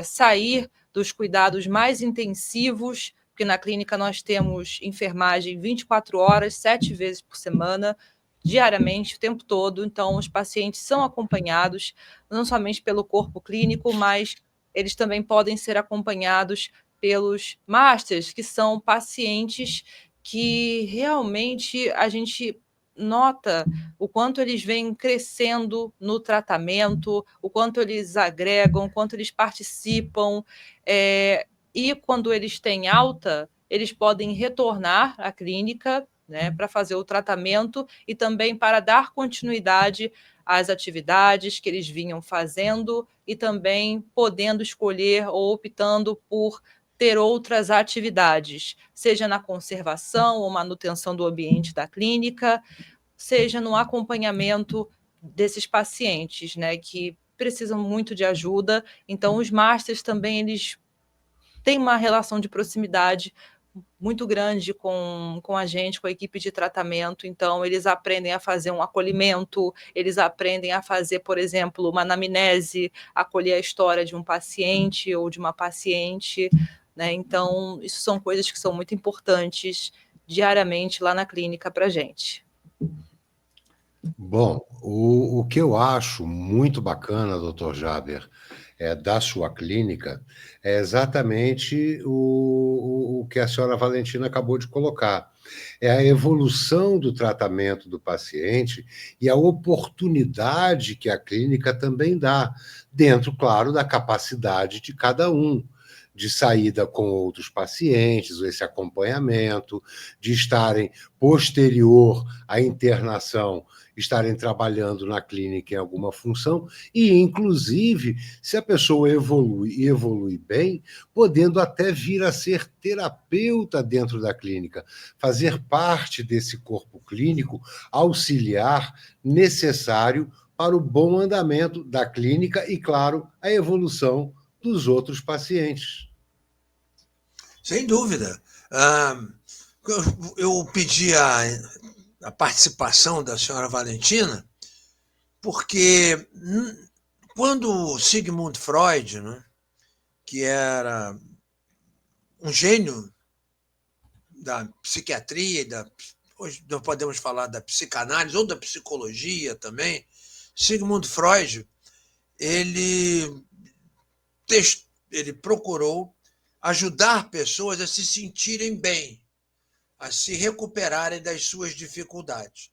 Speaker 2: sair dos cuidados mais intensivos, porque na clínica nós temos enfermagem 24 horas, 7 vezes por semana, diariamente, o tempo todo. Então, os pacientes são acompanhados, não somente pelo corpo clínico, mas eles também podem ser acompanhados pelos masters, que são pacientes que realmente a gente nota o quanto eles vêm crescendo no tratamento, o quanto eles agregam, o quanto eles participam, e quando eles têm alta, eles podem retornar à clínica, né, para fazer o tratamento e também para dar continuidade às atividades que eles vinham fazendo e também podendo escolher ou optando por ter outras atividades, seja na conservação ou manutenção do ambiente da clínica, seja no acompanhamento desses pacientes, né, que precisam muito de ajuda. Então, os masters também, eles têm uma relação de proximidade muito grande com a gente, com a equipe de tratamento. Então, eles aprendem a fazer um acolhimento, eles aprendem a fazer, por exemplo, uma anamnese, acolher a história de um paciente ou de uma paciente, né? Então, isso são coisas que são muito importantes diariamente lá na clínica para a gente.
Speaker 1: Bom, o que eu acho muito bacana, doutor Jaber, da sua clínica, é exatamente o que a senhora Valentina acabou de colocar. É a evolução do tratamento do paciente e a oportunidade que a clínica também dá, dentro, claro, da capacidade de cada um, de saída com outros pacientes, esse acompanhamento, de estarem posterior à internação, estarem trabalhando na clínica em alguma função e, inclusive, se a pessoa evolui e evolui bem, podendo até vir a ser terapeuta dentro da clínica, fazer parte desse corpo clínico auxiliar necessário para o bom andamento da clínica e, claro, a evolução dos outros pacientes.
Speaker 3: Sem dúvida. Eu pedi a participação da senhora Valentina, porque quando Sigmund Freud, né, que era um gênio da psiquiatria, hoje nós podemos falar da psicanálise ou da psicologia também, Sigmund Freud, ele procurou ajudar pessoas a se sentirem bem, a se recuperarem das suas dificuldades.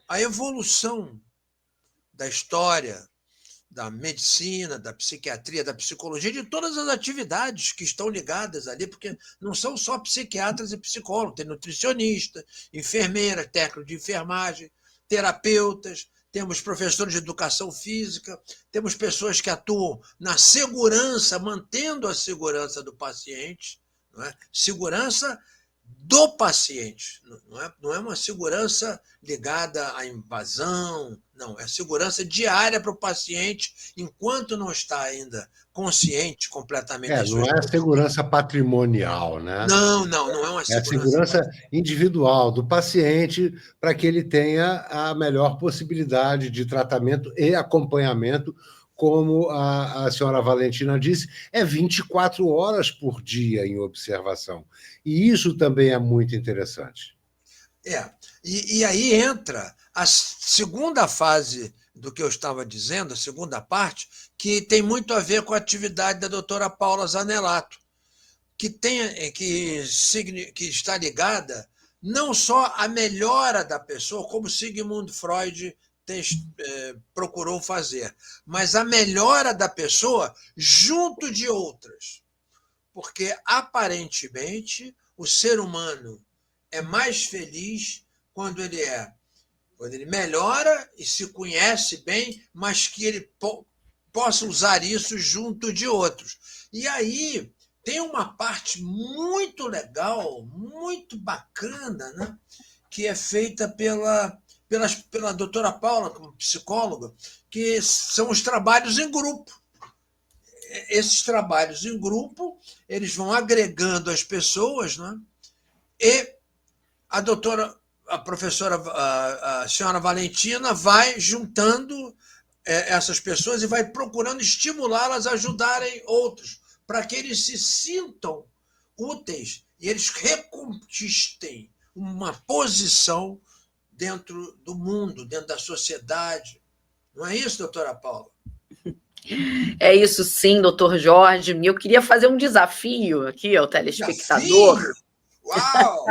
Speaker 3: A evolução da história, da medicina, da psiquiatria, da psicologia, de todas as atividades que estão ligadas ali, porque não são só psiquiatras e psicólogos, tem nutricionista, enfermeira, técnico de enfermagem, terapeutas, temos professores de educação física, temos pessoas que atuam na segurança, mantendo a segurança do paciente, não é? Segurança do paciente, não é uma segurança ligada à invasão, não, é segurança diária para o paciente, enquanto não está ainda consciente completamente das
Speaker 1: Não
Speaker 3: suas...
Speaker 1: é a segurança patrimonial, né?
Speaker 3: Não é uma
Speaker 1: É a
Speaker 3: segurança
Speaker 1: segurança individual do paciente para que ele tenha a melhor possibilidade de tratamento e acompanhamento, como a senhora Valentina disse, é 24 horas por dia em observação. E isso também é muito interessante.
Speaker 3: E aí entra a segunda fase do que eu estava dizendo, a segunda parte, que tem muito a ver com a atividade da doutora Paula Zanelato, que está ligada não só à melhora da pessoa, como Sigmund Freud procurou fazer, mas a melhora da pessoa junto de outras. Porque, aparentemente, o ser humano é mais feliz quando ele melhora e se conhece bem, mas que ele possa usar isso junto de outros. E aí tem uma parte muito legal, muito bacana, né, que é feita pela doutora Paula, como psicóloga, que são os trabalhos em grupo. Esses trabalhos em grupo, eles vão agregando as pessoas, né? E a professora, a senhora Valentina, vai juntando essas pessoas e vai procurando estimulá-las a ajudarem outros, para que eles se sintam úteis e eles reconquistem uma posição dentro do mundo, dentro da sociedade. Não é isso, doutora Paula?
Speaker 4: É isso sim, doutor Jorge. Eu queria fazer um desafio aqui ao telespectador.
Speaker 3: Desafio? Uau!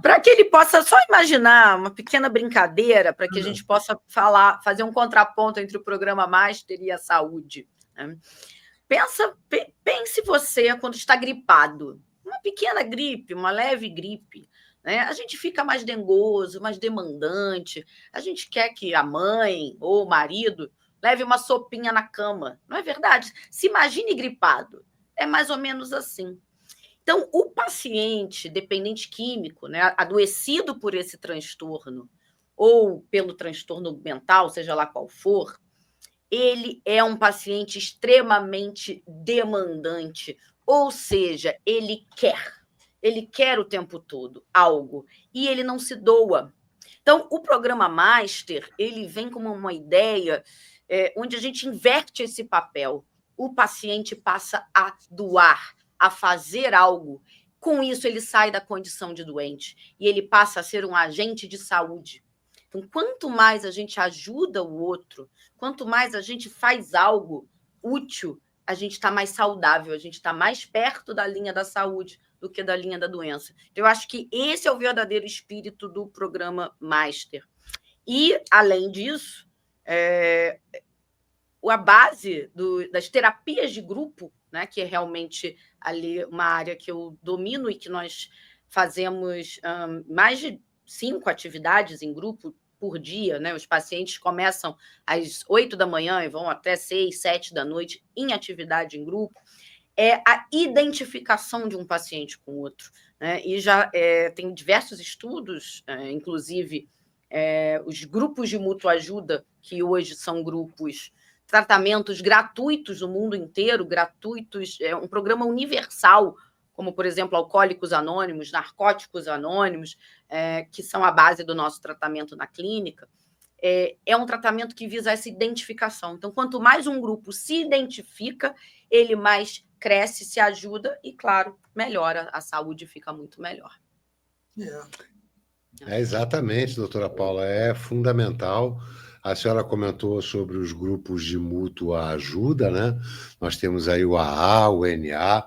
Speaker 4: Para que ele possa só imaginar uma pequena brincadeira, para que a gente possa fazer um contraponto entre o programa Master e a saúde. Né? Pense você quando está gripado. Uma pequena gripe, uma leve gripe. Né? A gente fica mais dengoso, mais demandante. A gente quer que a mãe ou o marido leve uma sopinha na cama. Não é verdade? Se imagine gripado. É mais ou menos assim. Então, o paciente dependente químico, né, adoecido por esse transtorno ou pelo transtorno mental, seja lá qual for, ele é um paciente extremamente demandante, ou seja, ele quer o tempo todo algo e ele não se doa. Então, o programa Master, ele vem como uma ideia onde a gente inverte esse papel. O paciente passa a doar, a fazer algo. Com isso, ele sai da condição de doente e ele passa a ser um agente de saúde. Então, quanto mais a gente ajuda o outro, quanto mais a gente faz algo útil, a gente está mais saudável, a gente está mais perto da linha da saúde do que da linha da doença. Eu acho que esse é o verdadeiro espírito do programa Master. E, além disso, a base das terapias de grupo, né, que é realmente ali uma área que eu domino e que nós fazemos mais de 5 atividades em grupo por dia, né? Os pacientes começam às 8 da manhã e vão até 6, 7 da noite em atividade em grupo, é a identificação de um paciente com o outro. Né? E já tem diversos estudos, inclusive os grupos de mútua ajuda, que hoje são tratamentos gratuitos no mundo inteiro, gratuitos, um programa universal, como, por exemplo, Alcoólicos Anônimos, Narcóticos Anônimos, que são a base do nosso tratamento na clínica, é um tratamento que visa essa identificação. Então, quanto mais um grupo se identifica, ele mais cresce, se ajuda e, claro, melhora, a saúde fica muito melhor.
Speaker 1: Exatamente, doutora Paula, é fundamental. A senhora comentou sobre os grupos de mútua ajuda, né? Nós temos aí o AA, o NA,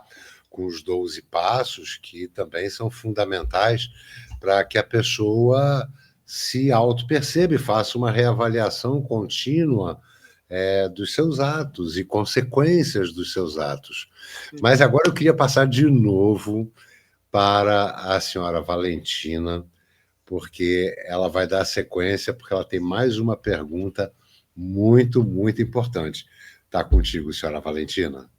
Speaker 1: com os 12 passos, que também são fundamentais para que a pessoa se auto-perceba e faça uma reavaliação contínua dos seus atos e consequências dos seus atos. Mas agora eu queria passar de novo para a senhora Valentina, porque ela vai dar sequência, porque ela tem mais uma pergunta muito, muito importante. Está contigo, senhora Valentina.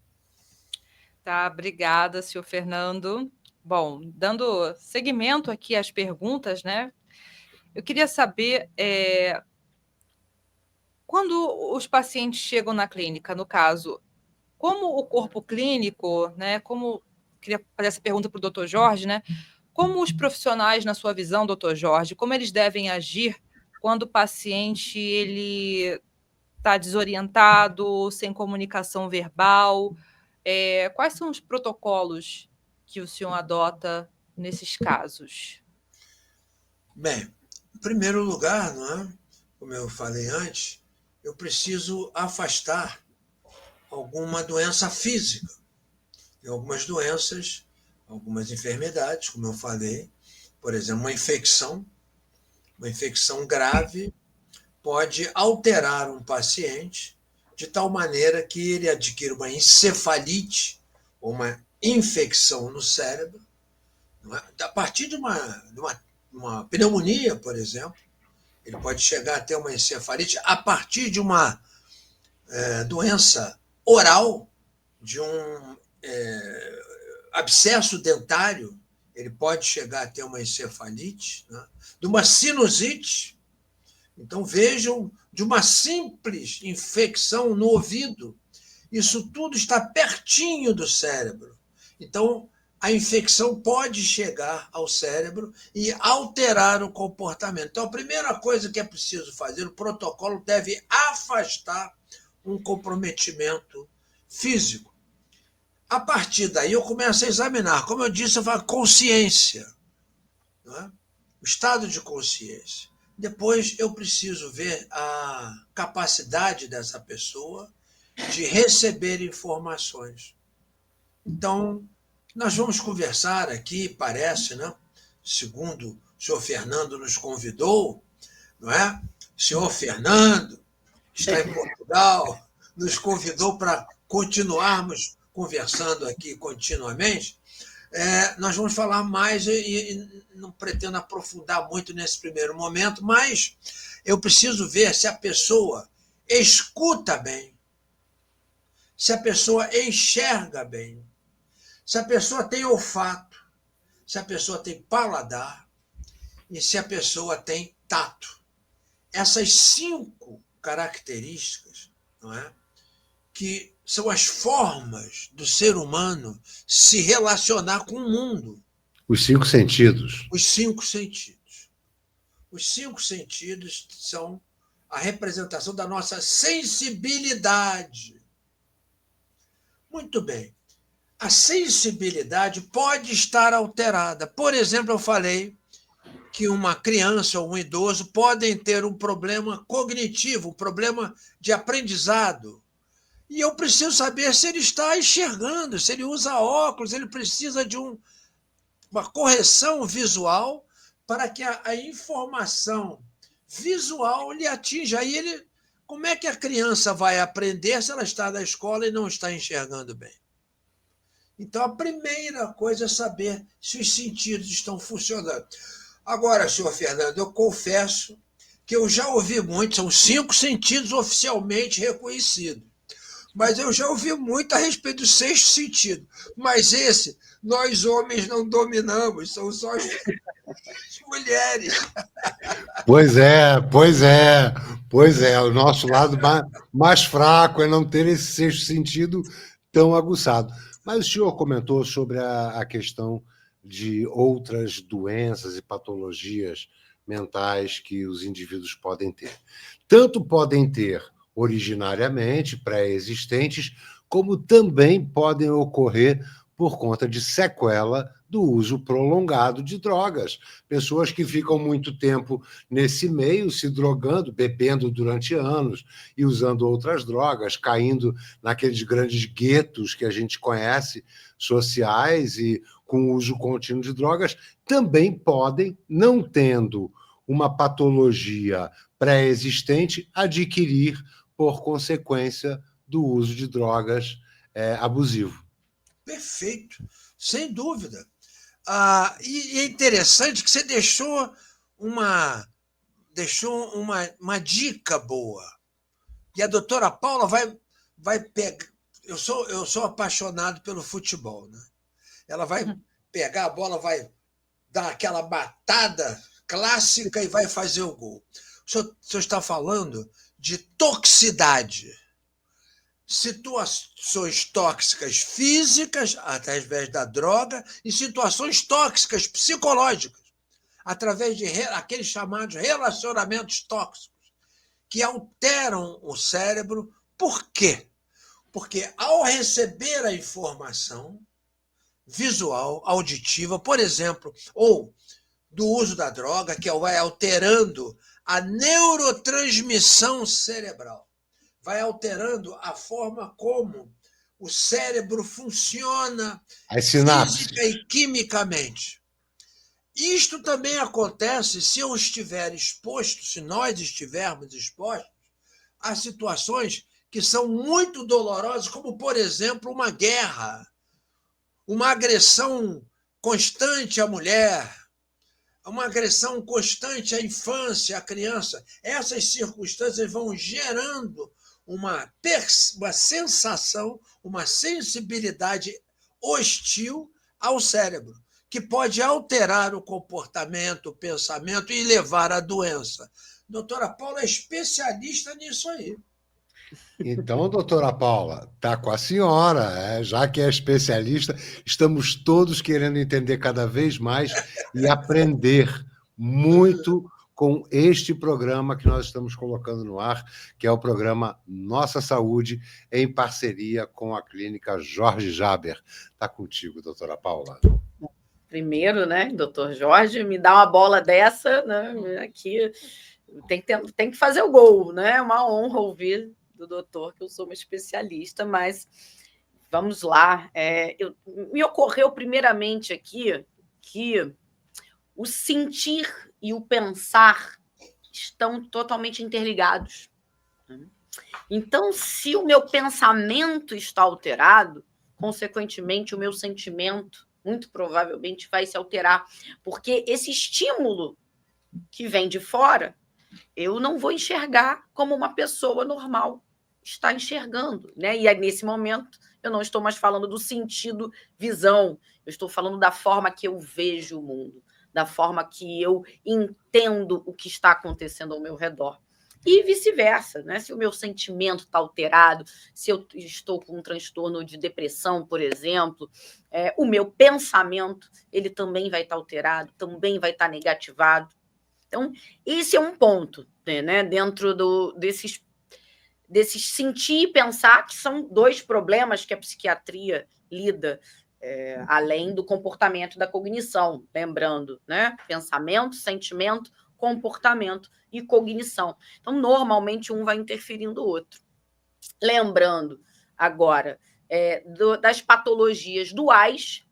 Speaker 2: Tá, obrigada, senhor Fernando. Bom, dando seguimento aqui às perguntas, né? Eu queria saber, quando os pacientes chegam na clínica, no caso, como o corpo clínico, né? Queria fazer essa pergunta para o doutor Jorge, né? Como os profissionais, na sua visão, doutor Jorge, como eles devem agir quando o paciente ele está desorientado, sem comunicação verbal? Quais são os protocolos que o senhor adota nesses casos?
Speaker 3: Bem, em primeiro lugar, não é? Como eu falei antes, eu preciso afastar alguma doença física. Tem algumas doenças, algumas enfermidades, como eu falei, por exemplo, uma infecção grave pode alterar um paciente de tal maneira que ele adquira uma encefalite ou uma infecção no cérebro, não é? A partir de uma pneumonia, por exemplo, ele pode chegar a ter uma encefalite a partir de uma doença oral, de um abscesso dentário, ele pode chegar a ter uma encefalite, né? De uma sinusite. Então, vejam, de uma simples infecção no ouvido. Isso tudo está pertinho do cérebro. Então, a infecção pode chegar ao cérebro e alterar o comportamento. Então, a primeira coisa que é preciso fazer, o protocolo deve afastar um comprometimento físico. A partir daí, eu começo a examinar. Como eu disse, eu falo consciência, não é? O estado de consciência. Depois, eu preciso ver a capacidade dessa pessoa de receber informações. Então, Nós vamos conversar aqui, parece, né? Segundo o senhor Fernando nos convidou, não é? O senhor Fernando está em Portugal, nos convidou para continuarmos conversando aqui continuamente. Nós vamos falar mais e não pretendo aprofundar muito nesse primeiro momento, mas eu preciso ver se a pessoa escuta bem, se a pessoa enxerga bem, se a pessoa tem olfato, se a pessoa tem paladar e se a pessoa tem tato. Essas 5 características, não é? Que são as formas do ser humano se relacionar com o mundo.
Speaker 1: Os 5 sentidos.
Speaker 3: Os 5 sentidos. Os 5 sentidos são a representação da nossa sensibilidade. Muito bem. A sensibilidade pode estar alterada. Por exemplo, eu falei que uma criança ou um idoso podem ter um problema cognitivo, um problema de aprendizado. E eu preciso saber se ele está enxergando, se ele usa óculos, ele precisa de uma correção visual para que a informação visual lhe atinja. Aí como é que a criança vai aprender se ela está na escola e não está enxergando bem? Então, a primeira coisa é saber se os sentidos estão funcionando. Agora, senhor Fernando, eu confesso que eu já ouvi muito, são 5 sentidos oficialmente reconhecidos. Mas eu já ouvi muito a respeito do 6º sentido. Mas esse, nós homens não dominamos, são só as mulheres.
Speaker 1: Pois é. O nosso lado mais fraco é não ter esse 6º sentido tão aguçado. Mas o senhor comentou sobre a questão de outras doenças e patologias mentais que os indivíduos podem ter. Tanto podem ter originariamente, pré-existentes, como também podem ocorrer por conta de sequela do uso prolongado de drogas. Pessoas que ficam muito tempo nesse meio, se drogando, bebendo durante anos e usando outras drogas, caindo naqueles grandes guetos que a gente conhece, sociais e com uso contínuo de drogas, também podem, não tendo uma patologia pré-existente, adquirir por consequência do uso de drogas abusivo.
Speaker 3: Perfeito, sem dúvida. E é interessante que você deixou uma dica boa. E a doutora Paula vai pegar. Eu sou apaixonado pelo futebol, né? Ela vai pegar a bola, vai dar aquela batada clássica e vai fazer o gol. O senhor está falando de toxicidade. Situações tóxicas físicas, através da droga, e situações tóxicas psicológicas, através de aqueles chamados relacionamentos tóxicos, que alteram o cérebro. Por quê? Porque ao receber a informação visual, auditiva, por exemplo, ou do uso da droga, que vai alterando a neurotransmissão cerebral, vai alterando a forma como o cérebro funciona física e quimicamente. Isto também acontece se eu estiver exposto, se nós estivermos expostos a situações que são muito dolorosas, como, por exemplo, uma guerra, uma agressão constante à mulher, uma agressão constante à infância, à criança. Essas circunstâncias vão gerando uma sensação, uma sensibilidade hostil ao cérebro, que pode alterar o comportamento, o pensamento e levar à doença. Doutora Paula é especialista nisso aí.
Speaker 1: Então, doutora Paula, está com a senhora, já que é especialista, estamos todos querendo entender cada vez mais e aprender muito com este programa que nós estamos colocando no ar, que é o programa Nossa Saúde, em parceria com a Clínica Jorge Jaber. Está contigo, doutora Paula.
Speaker 4: Primeiro, né, doutor Jorge, me dá uma bola dessa, né, aqui tem que fazer o gol, né? É uma honra ouvir do doutor, que eu sou uma especialista, mas Vamos lá. Me ocorreu primeiramente aqui que o sentir e o pensar estão totalmente interligados. Então, se o meu pensamento está alterado, consequentemente, o meu sentimento muito provavelmente vai se alterar, porque esse estímulo que vem de fora, eu não vou enxergar como uma pessoa normal está enxergando, né? E aí, nesse momento, eu não estou mais falando do sentido visão, eu estou falando da forma que eu vejo o mundo, da forma que eu entendo o que está acontecendo ao meu redor. E vice-versa, né? Se o meu sentimento está alterado, se eu estou com um transtorno de depressão, por exemplo, o meu pensamento ele também vai estar alterado, também vai estar negativado. Então, esse é um ponto, né? Dentro desses sentir e pensar, que são dois problemas que a psiquiatria lida, além do comportamento e da cognição, lembrando, né? Pensamento, sentimento, comportamento e cognição. Então, normalmente, um vai interferindo o outro. Lembrando, agora, das patologias duais,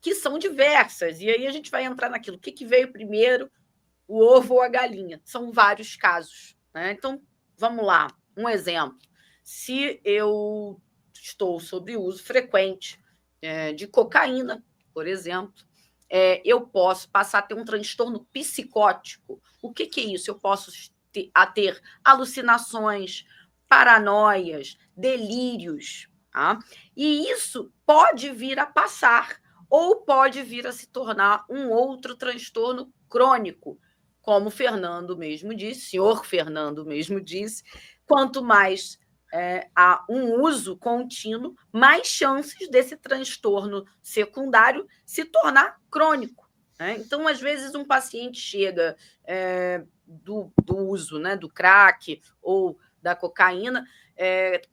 Speaker 4: que são diversas, e aí a gente vai entrar naquilo, o que veio primeiro, o ovo ou a galinha? São vários casos, né? Então, vamos lá, um exemplo. Se eu estou sob uso frequente de cocaína, por exemplo, eu posso passar a ter um transtorno psicótico. O que é isso? Eu posso ter alucinações, paranoias, delírios. Tá? E isso pode vir a passar ou pode vir a se tornar um outro transtorno crônico, como o Fernando mesmo disse, senhor Fernando mesmo disse, quanto mais há um uso contínuo, mais chances desse transtorno secundário se tornar crônico. Né? Então, às vezes, um paciente chega do uso, né, do crack ou da cocaína,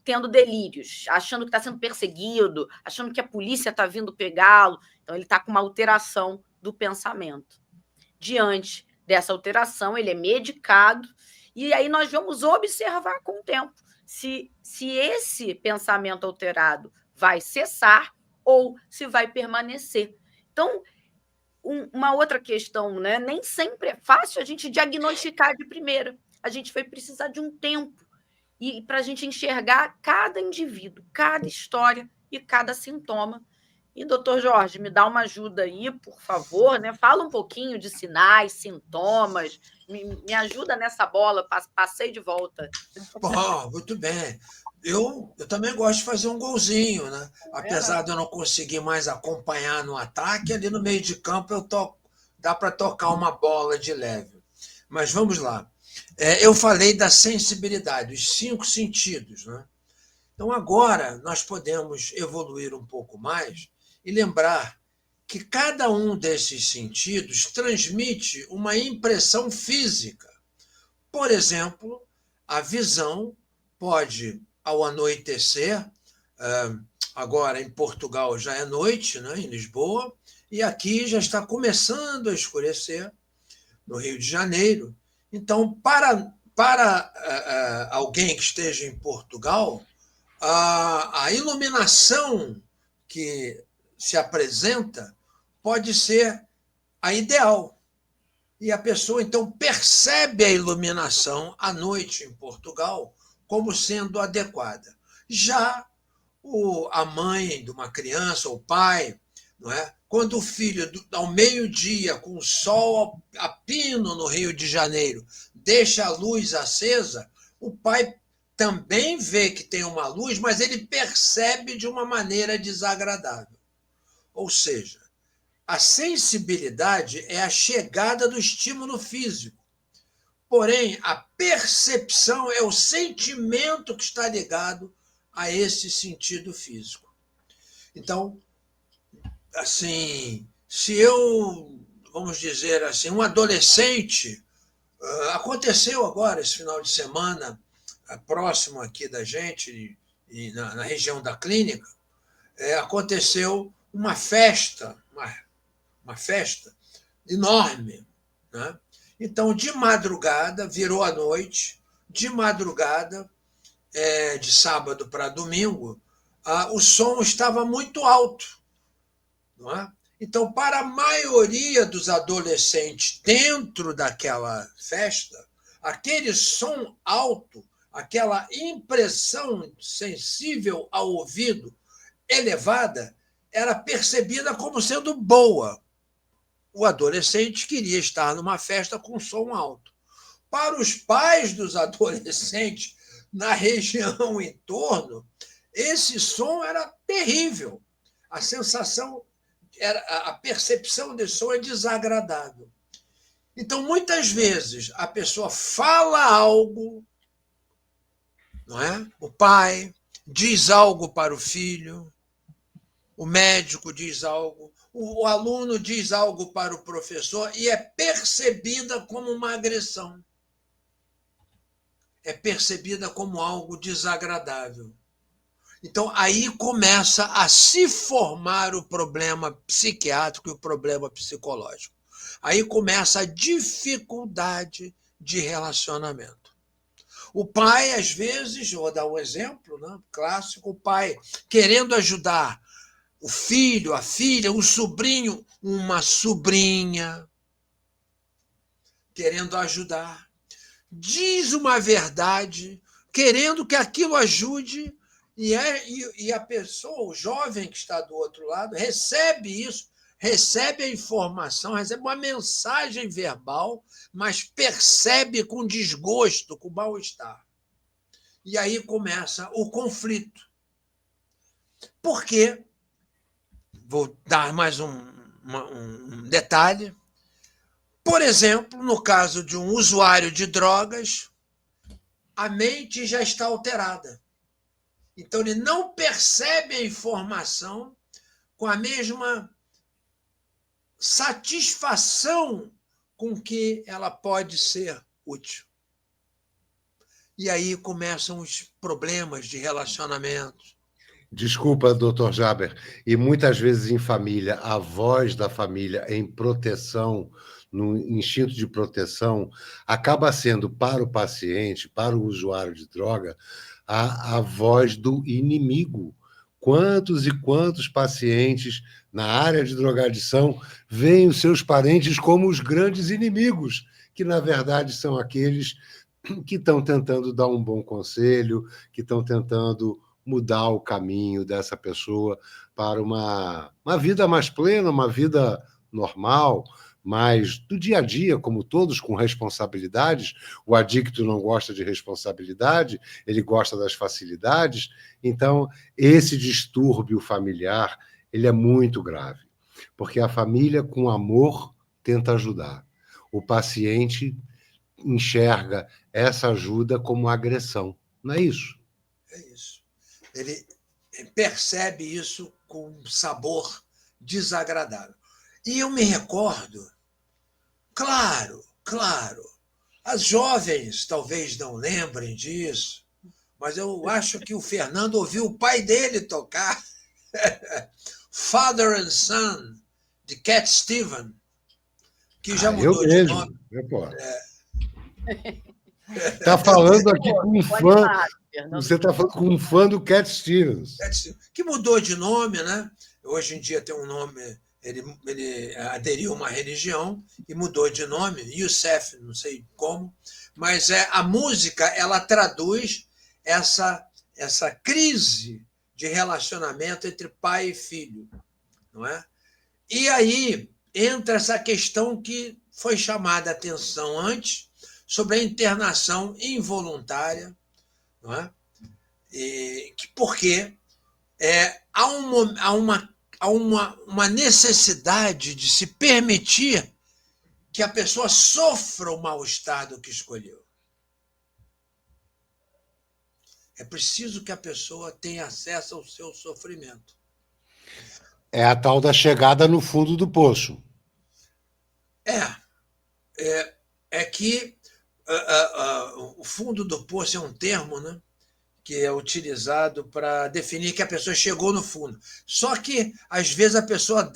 Speaker 4: tendo delírios, achando que está sendo perseguido, achando que a polícia está vindo pegá-lo. Então, ele está com uma alteração do pensamento. Diante dessa alteração, ele é medicado, e aí nós vamos observar com o tempo se esse pensamento alterado vai cessar ou se vai permanecer. Então, uma outra questão, né? Nem sempre é fácil a gente diagnosticar de primeira. A gente vai precisar de um tempo e para a gente enxergar cada indivíduo, cada história e cada sintoma. E, doutor Jorge, me dá uma ajuda aí, por favor, né? Fala um pouquinho de sinais, sintomas, me ajuda nessa bola, passei de volta.
Speaker 3: Bom, muito bem. Eu também gosto de fazer um golzinho, né? Apesar de eu não conseguir mais acompanhar no ataque, ali no meio de campo dá para tocar uma bola de leve. Mas vamos lá. Eu falei da sensibilidade, os 5 sentidos, né? Então, agora nós podemos evoluir um pouco mais e lembrar que cada um desses sentidos transmite uma impressão física. Por exemplo, a visão pode, ao anoitecer, agora em Portugal já é noite, né, em Lisboa, e aqui já está começando a escurecer, no Rio de Janeiro. Então, para alguém que esteja em Portugal, a iluminação que se apresenta pode ser a ideal. E a pessoa, então, percebe a iluminação à noite em Portugal como sendo adequada. Já a mãe de uma criança, ou o pai, não é? Quando o filho, ao meio-dia, com o sol a pino no Rio de Janeiro, deixa a luz acesa, o pai também vê que tem uma luz, mas ele percebe de uma maneira desagradável. Ou seja, a sensibilidade é a chegada do estímulo físico. Porém, a percepção é o sentimento que está ligado a esse sentido físico. Então, assim, se eu, vamos dizer assim, um adolescente, aconteceu agora esse final de semana, próximo aqui da gente, na região da clínica, aconteceu uma festa enorme, né? Então, de madrugada, virou a noite, de madrugada, de sábado para domingo, o som estava muito alto, não é? Então, para a maioria dos adolescentes dentro daquela festa, aquele som alto, aquela impressão sensível ao ouvido elevada, era percebida como sendo boa. O adolescente queria estar numa festa com som alto. Para os pais dos adolescentes na região em torno, esse som era terrível. A sensação, a percepção desse som é desagradável. Então, muitas vezes, a pessoa fala algo, não é? O pai diz algo para o filho, o médico diz algo, o aluno diz algo para o professor e é percebida como uma agressão. É percebida como algo desagradável. Então, aí começa a se formar o problema psiquiátrico e o problema psicológico. Aí começa a dificuldade de relacionamento. O pai, às vezes, vou dar um exemplo, né, clássico, o pai querendo ajudar o filho, a filha, um sobrinho, uma sobrinha, querendo ajudar. Diz uma verdade, querendo que aquilo ajude, e a pessoa, o jovem que está do outro lado, recebe isso, recebe a informação, recebe uma mensagem verbal, mas percebe com desgosto, com mal-estar. E aí começa o conflito. Por quê? Vou dar mais um detalhe. Por exemplo, no caso de um usuário de drogas, a mente já está alterada. Então, ele não percebe a informação com a mesma satisfação com que ela pode ser útil. E aí começam os problemas de relacionamento.
Speaker 1: Desculpa, doutor Jaber, e muitas vezes em família, a voz da família em proteção, no instinto de proteção, acaba sendo para o paciente, para o usuário de droga, a voz do inimigo. Quantos e quantos pacientes na área de drogadição veem os seus parentes como os grandes inimigos, que na verdade são aqueles que estão tentando dar um bom conselho, que estão tentando mudar o caminho dessa pessoa para uma vida mais plena, uma vida normal, mas do dia a dia, como todos, com responsabilidades. O adicto não gosta de responsabilidade, ele gosta das facilidades. Então, esse distúrbio familiar, ele é muito grave, porque a família, com amor, tenta ajudar. O paciente enxerga essa ajuda como agressão, não é isso?
Speaker 3: É isso. Ele percebe isso com um sabor desagradável. E eu me recordo, claro, as jovens talvez não lembrem disso, mas eu acho que o Fernando ouviu o pai dele tocar Father and Son, de Cat Stevens, que já mudou de nome.
Speaker 1: Está falando aqui com um fã. Você está falando com um fã do Cat Stevens.
Speaker 3: Que mudou de nome, né? Hoje em dia tem um nome, ele aderiu a uma religião e mudou de nome, Youssef, não sei como, mas a música, ela traduz essa crise de relacionamento entre pai e filho, não é? E aí entra essa questão que foi chamada a atenção antes, sobre a internação involuntária, não é? Porque há uma necessidade de se permitir que a pessoa sofra o mal-estar do que escolheu. É preciso que a pessoa tenha acesso ao seu sofrimento.
Speaker 1: É a tal da chegada no fundo do poço.
Speaker 3: É que o fundo do poço é um termo, né, que é utilizado para definir que a pessoa chegou no fundo. Só que, às vezes, a pessoa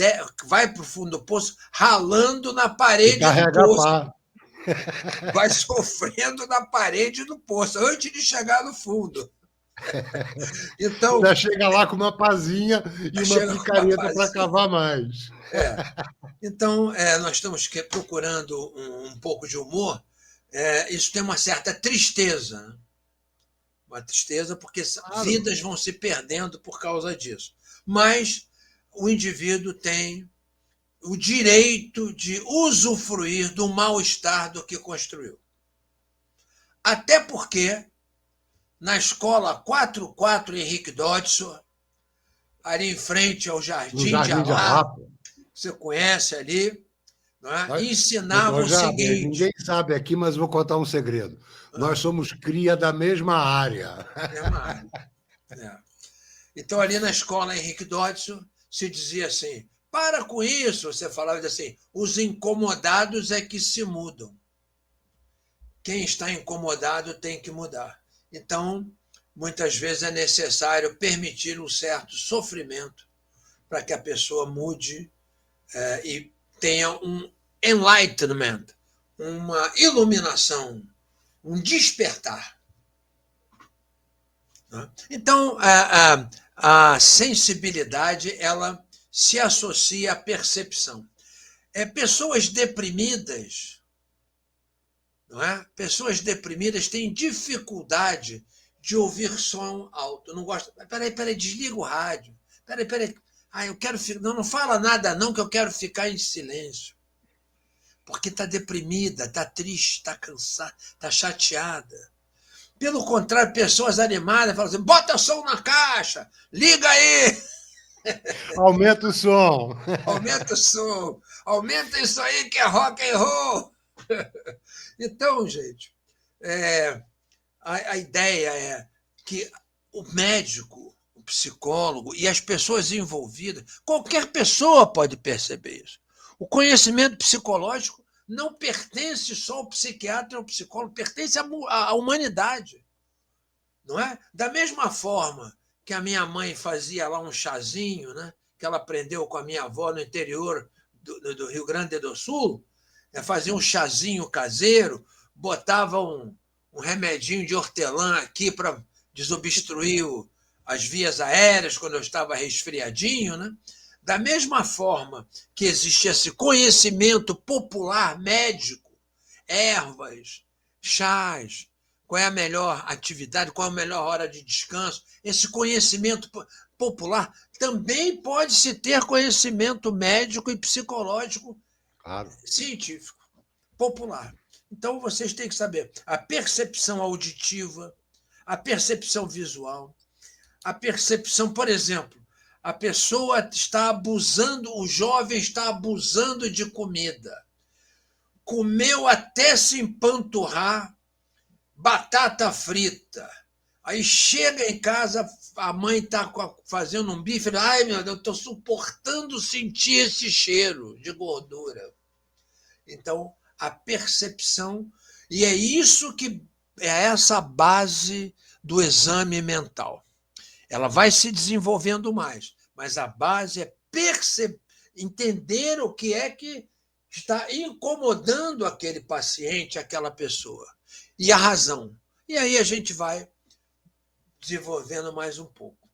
Speaker 3: vai para o fundo do poço ralando na parede do poço. Vai sofrendo na parede do poço, antes de chegar no fundo. Então,
Speaker 1: Já chega lá com uma pazinha e
Speaker 3: chega
Speaker 1: uma
Speaker 3: com
Speaker 1: picareta
Speaker 3: uma
Speaker 1: para
Speaker 3: pazinha.
Speaker 1: cavar mais.
Speaker 3: Então, nós estamos procurando um pouco de humor. Isso tem uma certa tristeza, né? Uma tristeza porque vidas vão se perdendo por causa disso. Mas o indivíduo tem o direito de usufruir do mal-estar do que construiu. Até porque, na escola 44 Henrique Dodson, ali em frente ao
Speaker 1: No
Speaker 3: Jardim
Speaker 1: Jardim de
Speaker 3: Alá,
Speaker 1: Alapa.
Speaker 3: você conhece ali, não é?
Speaker 1: Doutor
Speaker 3: Ensinava o
Speaker 1: Jader,
Speaker 3: seguinte...
Speaker 1: ninguém sabe aqui, mas vou contar um segredo. Nós somos cria da mesma área.
Speaker 3: Mesma área. Então, ali na escola Henrique Dodson, se dizia assim, para com isso, você falava assim, os incomodados é que se mudam. Quem está incomodado tem que mudar. Então, muitas vezes é necessário permitir um certo sofrimento para que a pessoa mude e tenha um enlightenment, uma iluminação, um despertar. Então, a sensibilidade ela se associa à percepção. Pessoas deprimidas, não é? Pessoas deprimidas têm dificuldade de ouvir som alto. Não gosta. Peraí, desliga o rádio. Peraí. Eu quero ficar. Não fala nada, não, que eu quero ficar em silêncio. Porque está deprimida, está triste, está cansada, está chateada. Pelo contrário, pessoas animadas falam assim: bota o som na caixa, liga aí.
Speaker 1: Aumenta o som.
Speaker 3: Aumenta o som. Aumenta isso aí que é rock and roll. Então, gente, a ideia é que o médico, o psicólogo e as pessoas envolvidas, qualquer pessoa pode perceber isso. O conhecimento psicológico não pertence só ao psiquiatra ou ao psicólogo, pertence à humanidade. Não é? Da mesma forma que a minha mãe fazia lá um chazinho, né, que ela aprendeu com a minha avó no interior do Rio Grande do Sul, fazia um chazinho caseiro, botava um remedinho de hortelã aqui para desobstruir as vias aéreas quando eu estava resfriadinho, né? Da mesma forma que existia esse conhecimento popular médico, ervas, chás, qual é a melhor atividade, qual é a melhor hora de descanso, esse conhecimento popular também pode-se ter conhecimento médico e psicológico, claro, científico, popular. Então, vocês têm que saber a percepção auditiva, a percepção visual, a percepção, por exemplo, a pessoa está abusando, o jovem está abusando de comida. Comeu até se empanturrar batata frita. Aí chega em casa, a mãe está fazendo um bife, ai meu Deus, eu estou suportando sentir esse cheiro de gordura. Então, a percepção, e é isso que é essa base do exame mental. Ela vai se desenvolvendo mais, mas a base é entender o que é que está incomodando aquele paciente, aquela pessoa, e a razão. E aí a gente vai desenvolvendo mais um pouco.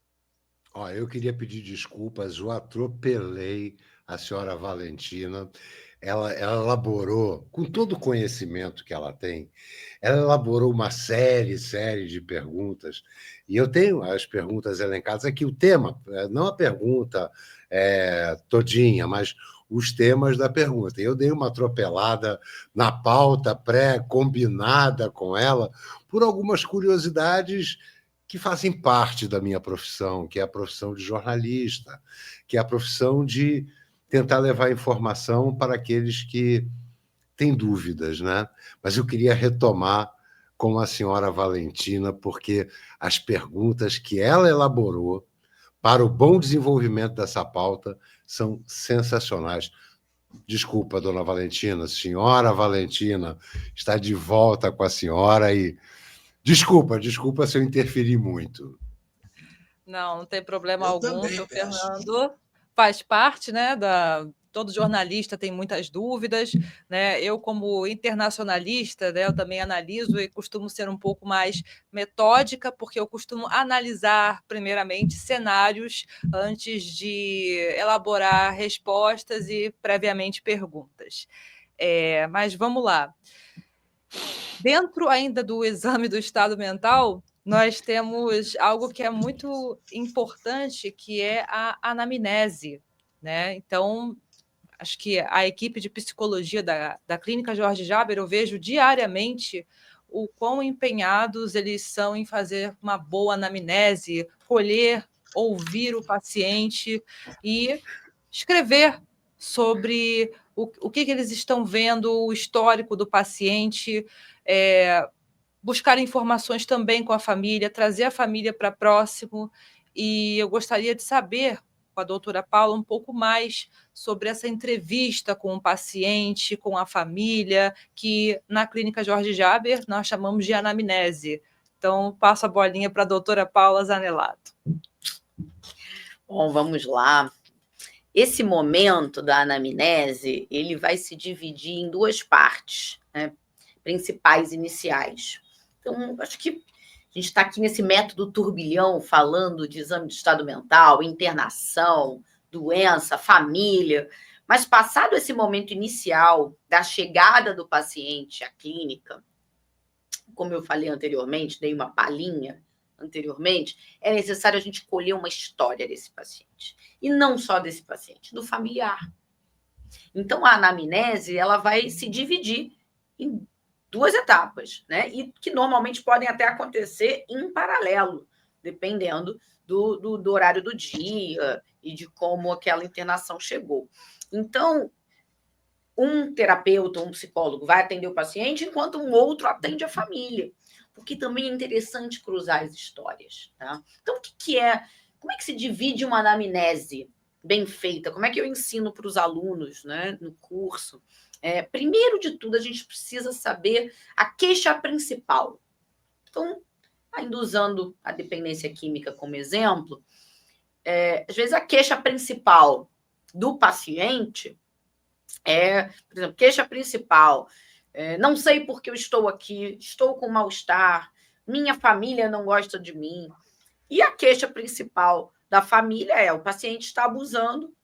Speaker 1: Eu queria pedir desculpas, eu atropelei a senhora Valentina. Ela elaborou, com todo o conhecimento que ela tem, ela elaborou uma série de perguntas, e eu tenho as perguntas elencadas aqui, o tema, não a pergunta todinha, mas os temas da pergunta. Eu dei uma atropelada na pauta pré-combinada com ela por algumas curiosidades que fazem parte da minha profissão, que é a profissão de jornalista, que é a profissão de tentar levar informação para aqueles que têm dúvidas, né? Mas eu queria retomar com a senhora Valentina, porque as perguntas que ela elaborou para o bom desenvolvimento dessa pauta são sensacionais. Desculpa, dona Valentina, senhora Valentina está de volta com a senhora e desculpa se eu interferi muito.
Speaker 2: Não tem problema algum, seu Fernando. Faz parte, né, todo jornalista tem muitas dúvidas, né? Eu, como internacionalista, né, eu também analiso e costumo ser um pouco mais metódica, porque eu costumo analisar, primeiramente, cenários antes de elaborar respostas e, previamente, perguntas. Mas vamos lá. Dentro ainda do exame do estado mental, nós temos algo que é muito importante, que é a anamnese, né? Então, acho que a equipe de psicologia da Clínica Jorge Jaber, eu vejo diariamente o quão empenhados eles são em fazer uma boa anamnese, colher, ouvir o paciente e escrever sobre o que eles estão vendo, o histórico do paciente, buscar informações também com a família, trazer a família para próximo. E eu gostaria de saber, com a doutora Paula, um pouco mais sobre essa entrevista com o paciente, com a família, que na Clínica Jorge Jaber nós chamamos de anamnese. Então, passo a bolinha para a doutora Paula Zanelato.
Speaker 4: Bom, vamos lá. Esse momento da anamnese, ele vai se dividir em duas partes, né, principais iniciais. Então, acho que a gente está aqui nesse método turbilhão, falando de exame de estado mental, internação, doença, família, mas passado esse momento inicial da chegada do paciente à clínica, como eu falei anteriormente, dei uma palhinha anteriormente, é necessário a gente colher uma história desse paciente. E não só desse paciente, do familiar. Então, a anamnese, ela vai se dividir em duas etapas, né? E que normalmente podem até acontecer em paralelo, dependendo do horário do dia e de como aquela internação chegou. Então, um terapeuta, um psicólogo vai atender o paciente, enquanto um outro atende a família, porque também é interessante cruzar as histórias, tá? Então, como é que se divide uma anamnese bem feita? Como é que eu ensino para os alunos, né, no curso? Primeiro de tudo, a gente precisa saber a queixa principal. Então, ainda usando a dependência química como exemplo, às vezes a queixa principal do paciente por exemplo, queixa principal, não sei por que eu estou aqui, estou com mal-estar, minha família não gosta de mim. E a queixa principal da família o paciente está abusando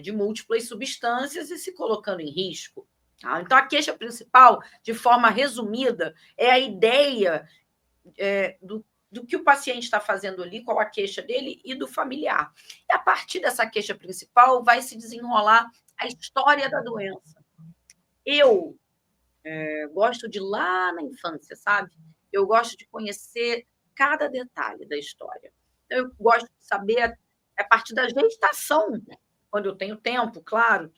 Speaker 4: de múltiplas substâncias e se colocando em risco. Tá? Então, a queixa principal, de forma resumida, é a ideia do que o paciente está fazendo ali, qual a queixa dele e do familiar. E a partir dessa queixa principal vai se desenrolar a história da doença. Eu gosto de ir lá na infância, sabe? Eu gosto de conhecer cada detalhe da história. Eu gosto de saber a partir da gestação, quando eu tenho tempo, claro,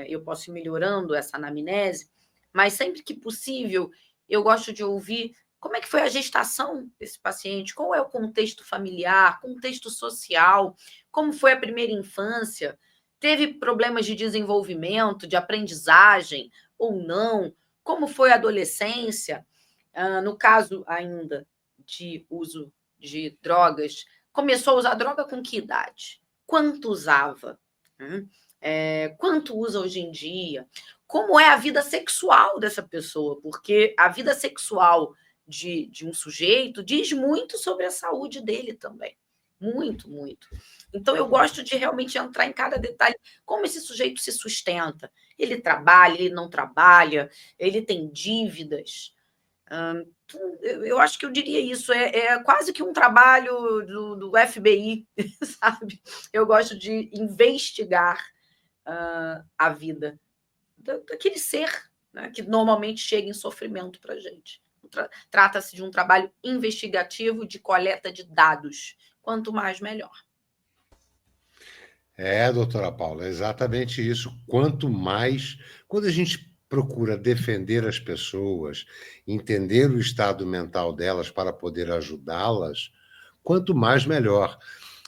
Speaker 4: eu posso ir melhorando essa anamnese, mas sempre que possível, eu gosto de ouvir como é que foi a gestação desse paciente, qual é o contexto familiar, contexto social, como foi a primeira infância, teve problemas de desenvolvimento, de aprendizagem ou não, como foi a adolescência, no caso ainda de uso de drogas, começou a usar droga com que idade? Quanto usava? Quanto usa hoje em dia? Como é a vida sexual dessa pessoa? Porque a vida sexual de um sujeito diz muito sobre a saúde dele também. Muito, muito. Então, eu gosto de realmente entrar em cada detalhe. Como esse sujeito se sustenta? Ele trabalha, ele não trabalha, ele tem dívidas. Eu acho que eu diria isso. É quase que um trabalho do FBI, sabe? Eu gosto de investigar a vida daquele ser, né, que normalmente chega em sofrimento para a gente. Trata-se de um trabalho investigativo de coleta de dados. Quanto mais, melhor.
Speaker 1: Doutora Paula, é exatamente isso. Quanto mais, quando a gente procura defender as pessoas, entender o estado mental delas para poder ajudá-las, quanto mais, melhor.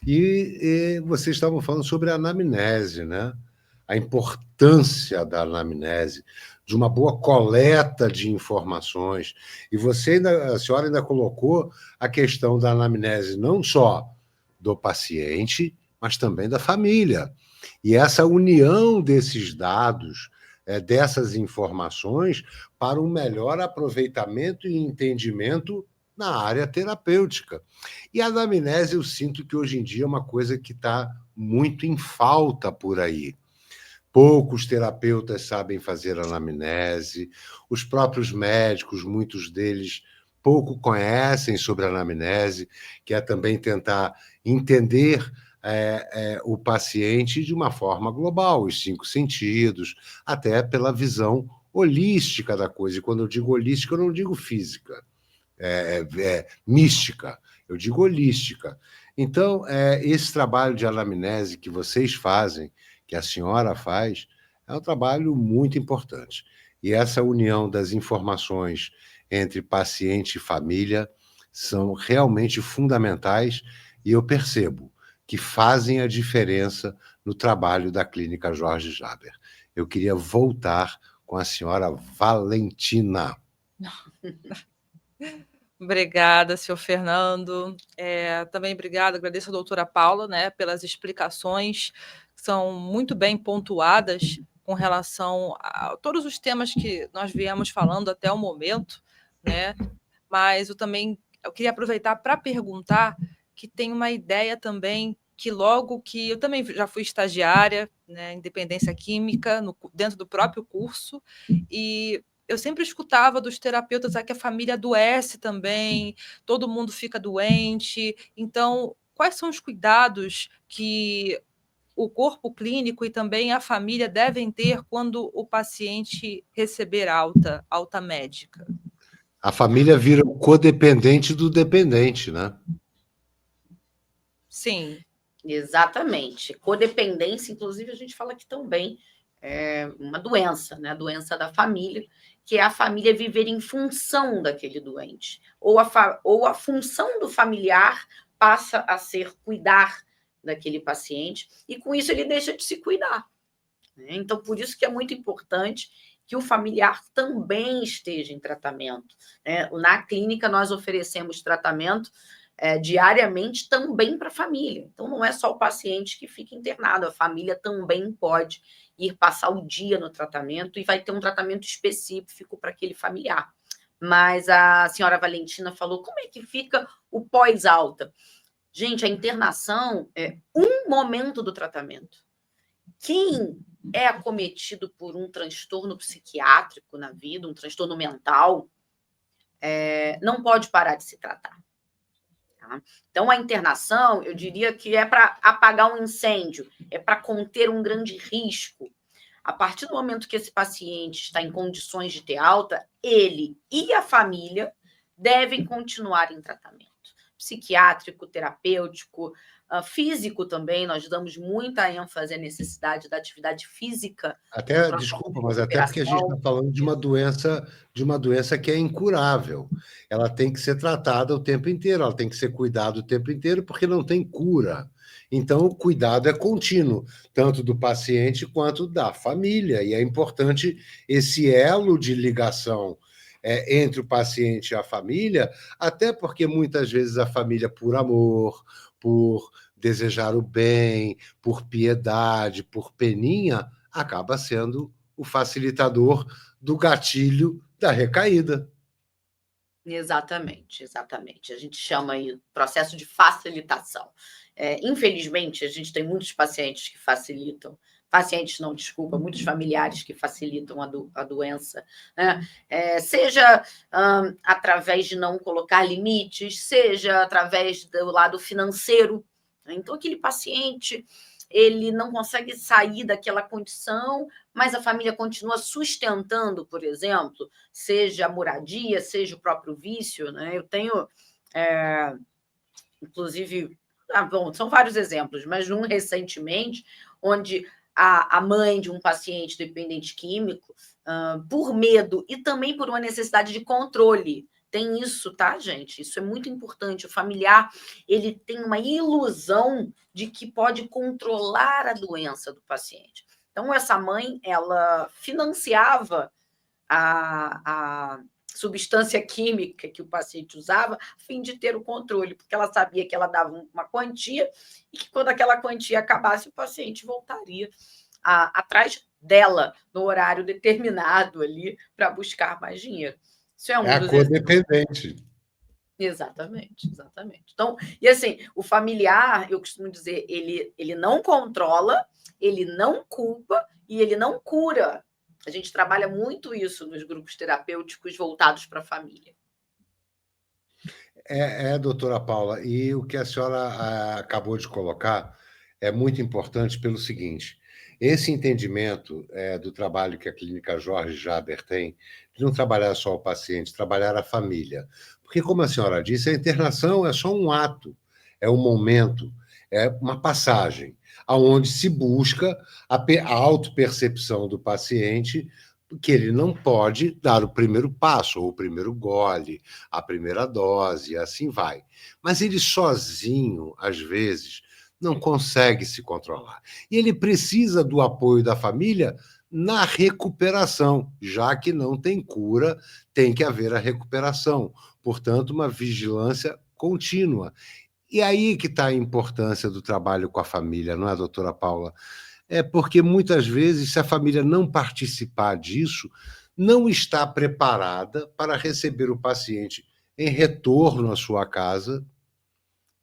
Speaker 1: E vocês estavam falando sobre a anamnese, né? A importância da anamnese, de uma boa coleta de informações. E a senhora ainda colocou a questão da anamnese não só do paciente, mas também da família. E essa união desses dados, dessas informações, para um melhor aproveitamento e entendimento na área terapêutica. E a anamnese, eu sinto que hoje em dia é uma coisa que está muito em falta por aí. Poucos terapeutas sabem fazer anamnese, os próprios médicos, muitos deles pouco conhecem sobre a anamnese, que é também tentar entender o paciente de uma forma global, os 5 sentidos, até pela visão holística da coisa. E quando eu digo holística, eu não digo física, mística, eu digo holística. Então, esse trabalho de anamnese que vocês fazem, que a senhora faz, é um trabalho muito importante. E essa união das informações entre paciente e família são realmente fundamentais, e eu percebo que fazem a diferença no trabalho da Clínica Jorge Jaber. Eu queria voltar com a senhora Valentina.
Speaker 2: Obrigada, senhor Fernando. Também obrigada, agradeço a doutora Paula, né, pelas explicações, que são muito bem pontuadas com relação a todos os temas que nós viemos falando até o momento, né? Mas eu queria aproveitar para perguntar que tem uma ideia também que logo que eu também já fui estagiária, né, em dependência química, dentro do próprio curso, e eu sempre escutava dos terapeutas que a família adoece também, todo mundo fica doente. Então, quais são os cuidados que o corpo clínico e também a família devem ter quando o paciente receber alta médica?
Speaker 1: A família vira o codependente do dependente, né?
Speaker 2: Sim.
Speaker 4: Exatamente. Codependência, inclusive, a gente fala aqui também, é uma doença, né? A doença da família, que é a família viver em função daquele doente. Ou a função do familiar passa a ser cuidar daquele paciente, e com isso ele deixa de se cuidar. Né? Então, por isso que é muito importante que o familiar também esteja em tratamento. Né? Na clínica, nós oferecemos tratamento diariamente também para a família. Então, não é só o paciente que fica internado, a família também pode ir passar o dia no tratamento e vai ter um tratamento específico para aquele familiar. Mas a senhora Valentina falou, como é que fica o pós-alta? Gente, a internação é um momento do tratamento. Quem é acometido por um transtorno psiquiátrico na vida, um transtorno mental, não pode parar de se tratar. Tá? Então, a internação, eu diria que é para apagar um incêndio, é para conter um grande risco. A partir do momento que esse paciente está em condições de ter alta, ele e a família devem continuar em tratamento. Psiquiátrico, terapêutico, físico também, nós damos muita ênfase à necessidade da atividade física.
Speaker 1: Desculpa, mas até porque a gente está falando de uma doença que é incurável. Ela tem que ser tratada o tempo inteiro, ela tem que ser cuidada o tempo inteiro, porque não tem cura. Então, o cuidado é contínuo, tanto do paciente quanto da família, e é importante esse elo de ligação entre o paciente e a família, até porque muitas vezes a família, por amor, por desejar o bem, por piedade, por peninha, acaba sendo o facilitador do gatilho da recaída.
Speaker 4: Exatamente, exatamente. A gente chama aí processo de facilitação. Infelizmente, a gente tem muitos pacientes que facilitam, muitos familiares que facilitam a doença, né? Seja através de não colocar limites, seja através do lado financeiro. Então, aquele paciente, ele não consegue sair daquela condição, mas a família continua sustentando, por exemplo, seja a moradia, seja o próprio vício. Né? Eu tenho, inclusive, são vários exemplos, mas um recentemente, onde a mãe de um paciente dependente químico, por medo e também por uma necessidade de controle, tem isso, tá, gente? Isso é muito importante. O familiar, ele tem uma ilusão de que pode controlar a doença do paciente. Então, essa mãe, ela financiava a substância química que o paciente usava, a fim de ter o controle, porque ela sabia que ela dava uma quantia e que quando aquela quantia acabasse, o paciente voltaria atrás dela no horário determinado ali para buscar mais dinheiro. Isso é um
Speaker 1: a
Speaker 4: dos
Speaker 1: codependente.
Speaker 4: Exatamente, exatamente. Então, e assim, o familiar, eu costumo dizer, ele não controla, ele não culpa e ele não cura. A gente trabalha muito isso nos grupos terapêuticos voltados para a família.
Speaker 1: Doutora Paula, e o que a senhora acabou de colocar é muito importante pelo seguinte: esse entendimento do trabalho que a Clínica Jorge Jaber tem, de não trabalhar só o paciente, trabalhar a família. Porque, como a senhora disse, a internação é só um ato, é um momento, é uma passagem, aonde se busca a autopercepção do paciente que ele não pode dar o primeiro passo, ou o primeiro gole, a primeira dose, e assim vai. Mas ele sozinho, às vezes, não consegue se controlar. E ele precisa do apoio da família na recuperação, já que não tem cura, tem que haver a recuperação. Portanto, uma vigilância contínua. E aí que está a importância do trabalho com a família, não é, doutora Paula? É porque muitas vezes, se a família não participar disso, não está preparada para receber o paciente em retorno à sua casa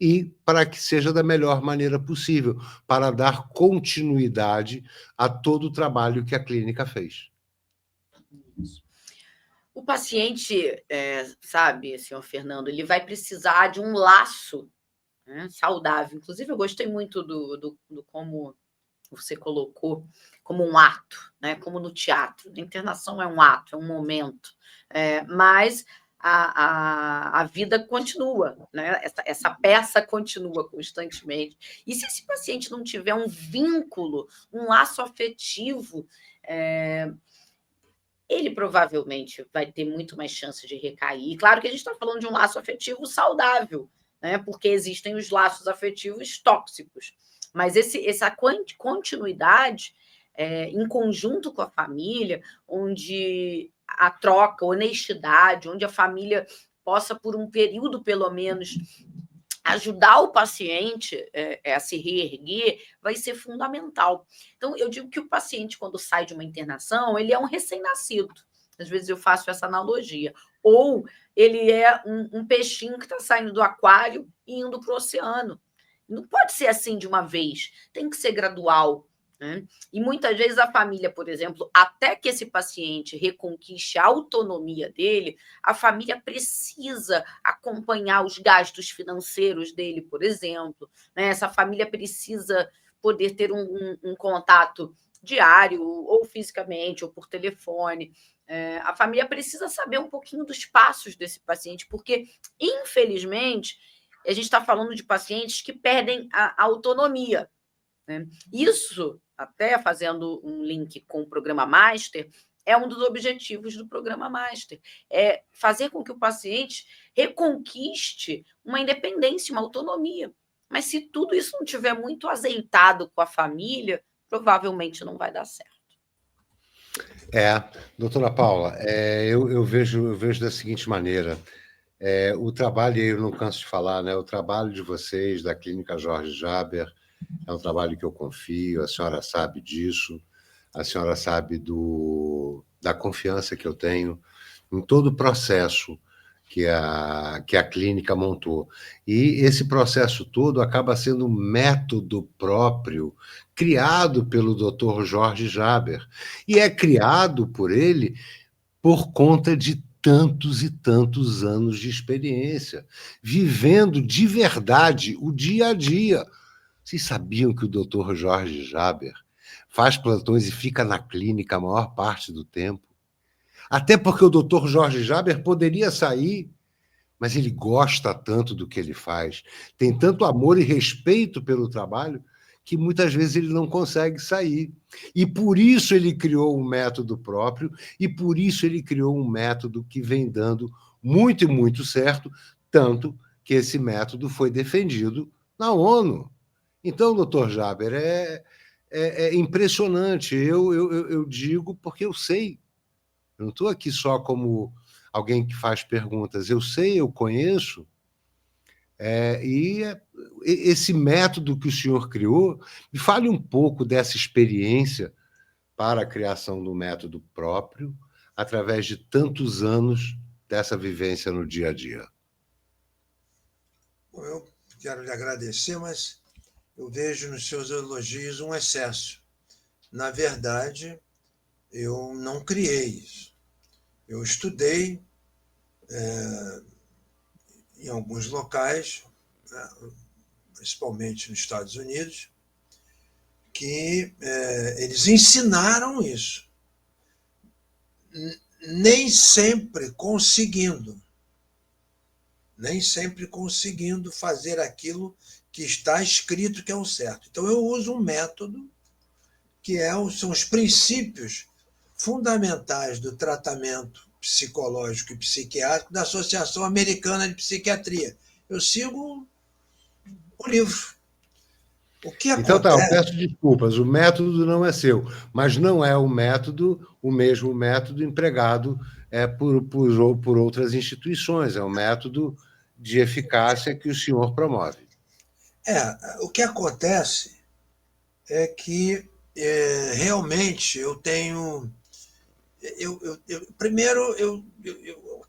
Speaker 1: e para que seja da melhor maneira possível, para dar continuidade a todo o trabalho que a clínica fez.
Speaker 4: O paciente, sabe, senhor Fernando, ele vai precisar de um laço, né, saudável. Inclusive, eu gostei muito do como você colocou, como um ato, né? Como no teatro. A internação é um ato, é um momento, mas a vida continua, né? Essa peça continua constantemente. E se esse paciente não tiver um vínculo, um laço afetivo, ele provavelmente vai ter muito mais chance de recair. Claro que a gente está falando de um laço afetivo saudável, né? Porque existem os laços afetivos tóxicos. Mas essa continuidade, em conjunto com a família, onde a troca, honestidade, onde a família possa, por um período pelo menos, ajudar o paciente a se reerguer, vai ser fundamental. Então, eu digo que o paciente, quando sai de uma internação, ele é um recém-nascido. Às vezes eu faço essa analogia. Ou ele é um peixinho que está saindo do aquário e indo para o oceano. Não pode ser assim de uma vez, tem que ser gradual, né? E muitas vezes a família, por exemplo, até que esse paciente reconquiste a autonomia dele, a família precisa acompanhar os gastos financeiros dele, por exemplo, né? Essa família precisa poder ter um contato diário, ou fisicamente, ou por telefone. A família precisa saber um pouquinho dos passos desse paciente, porque, infelizmente, a gente está falando de pacientes que perdem a autonomia, né? Isso, até fazendo um link com o programa Master, é um dos objetivos do programa Master, é fazer com que o paciente reconquiste uma independência, uma autonomia. Mas se tudo isso não estiver muito azeitado com a família, provavelmente não vai dar certo.
Speaker 1: Doutora Paula, eu vejo da seguinte maneira. O trabalho, eu não canso de falar, né? O trabalho de vocês, da Clínica Jorge Jaber, é um trabalho que eu confio, a senhora sabe disso, a senhora sabe da confiança que eu tenho em todo o processo que a clínica montou. E esse processo todo acaba sendo um método próprio, criado pelo Dr. Jorge Jaber, e é criado por ele por conta de tantos e tantos anos de experiência, vivendo de verdade o dia a dia. Vocês sabiam que o Dr. Jorge Jaber faz plantões e fica na clínica a maior parte do tempo? Até porque o Dr. Jorge Jaber poderia sair, mas ele gosta tanto do que ele faz, tem tanto amor e respeito pelo trabalho, que muitas vezes ele não consegue sair. E por isso ele criou um método próprio, e por isso ele criou um método que vem dando muito e muito certo, tanto que esse método foi defendido na ONU. Então, doutor Jaber, é impressionante. Eu digo porque eu sei. Eu não estou aqui só como alguém que faz perguntas. Eu sei, eu conheço, esse método que o senhor criou, me fale um pouco dessa experiência para a criação do método próprio, através de tantos anos dessa vivência no dia a dia.
Speaker 3: Bom, eu quero lhe agradecer, mas eu vejo nos seus elogios um excesso. Na verdade, eu não criei isso. Eu estudei em alguns locais, principalmente nos Estados Unidos, que eles ensinaram isso. Nem sempre conseguindo fazer aquilo que está escrito que é o certo. Então, eu uso um método que são os princípios fundamentais do tratamento psicológico e psiquiátrico da Associação Americana de Psiquiatria. Eu sigo o livro. O que
Speaker 1: Então,
Speaker 3: acontece...
Speaker 1: eu peço desculpas, o método não é seu, mas não é o mesmo método empregado por outras instituições, é um método de eficácia que o senhor promove.
Speaker 3: O que acontece é que realmente eu tenho... Primeiro, eu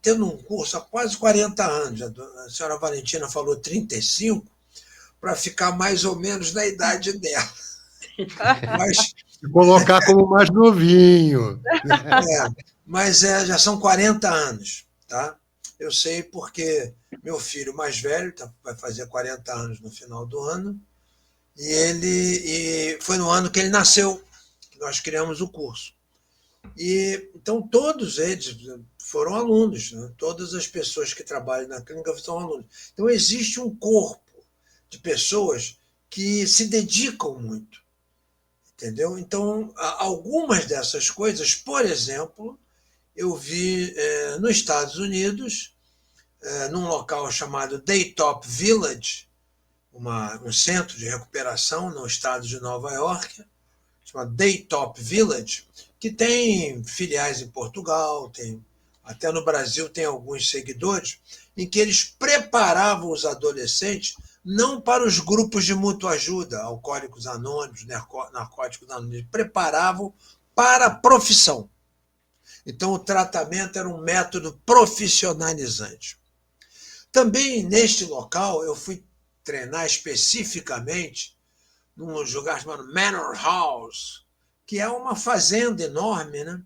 Speaker 3: tendo um curso há quase 40 anos, a senhora Valentina falou 35, para ficar mais ou menos na idade dela.
Speaker 1: Mas colocar como mais novinho.
Speaker 3: Mas já são 40 anos, tá? Eu sei porque meu filho mais velho vai fazer 40 anos no final do ano, e foi no ano que ele nasceu que nós criamos o curso. Então, todos eles foram alunos, né? Todas as pessoas que trabalham na clínica são alunos. Então, existe um corpo de pessoas que se dedicam muito, entendeu? Então, algumas dessas coisas, por exemplo, eu vi nos Estados Unidos, num local chamado Daytop Village, um centro de recuperação no estado de Nova York, chamado Daytop Village, que tem filiais em Portugal, até no Brasil tem alguns seguidores, em que eles preparavam os adolescentes não para os grupos de mútua ajuda, alcoólicos anônimos, narcóticos anônimos, preparavam para a profissão. Então, o tratamento era um método profissionalizante. Também, neste local, eu fui treinar especificamente num lugar chamado Manor House, que é uma fazenda enorme, né?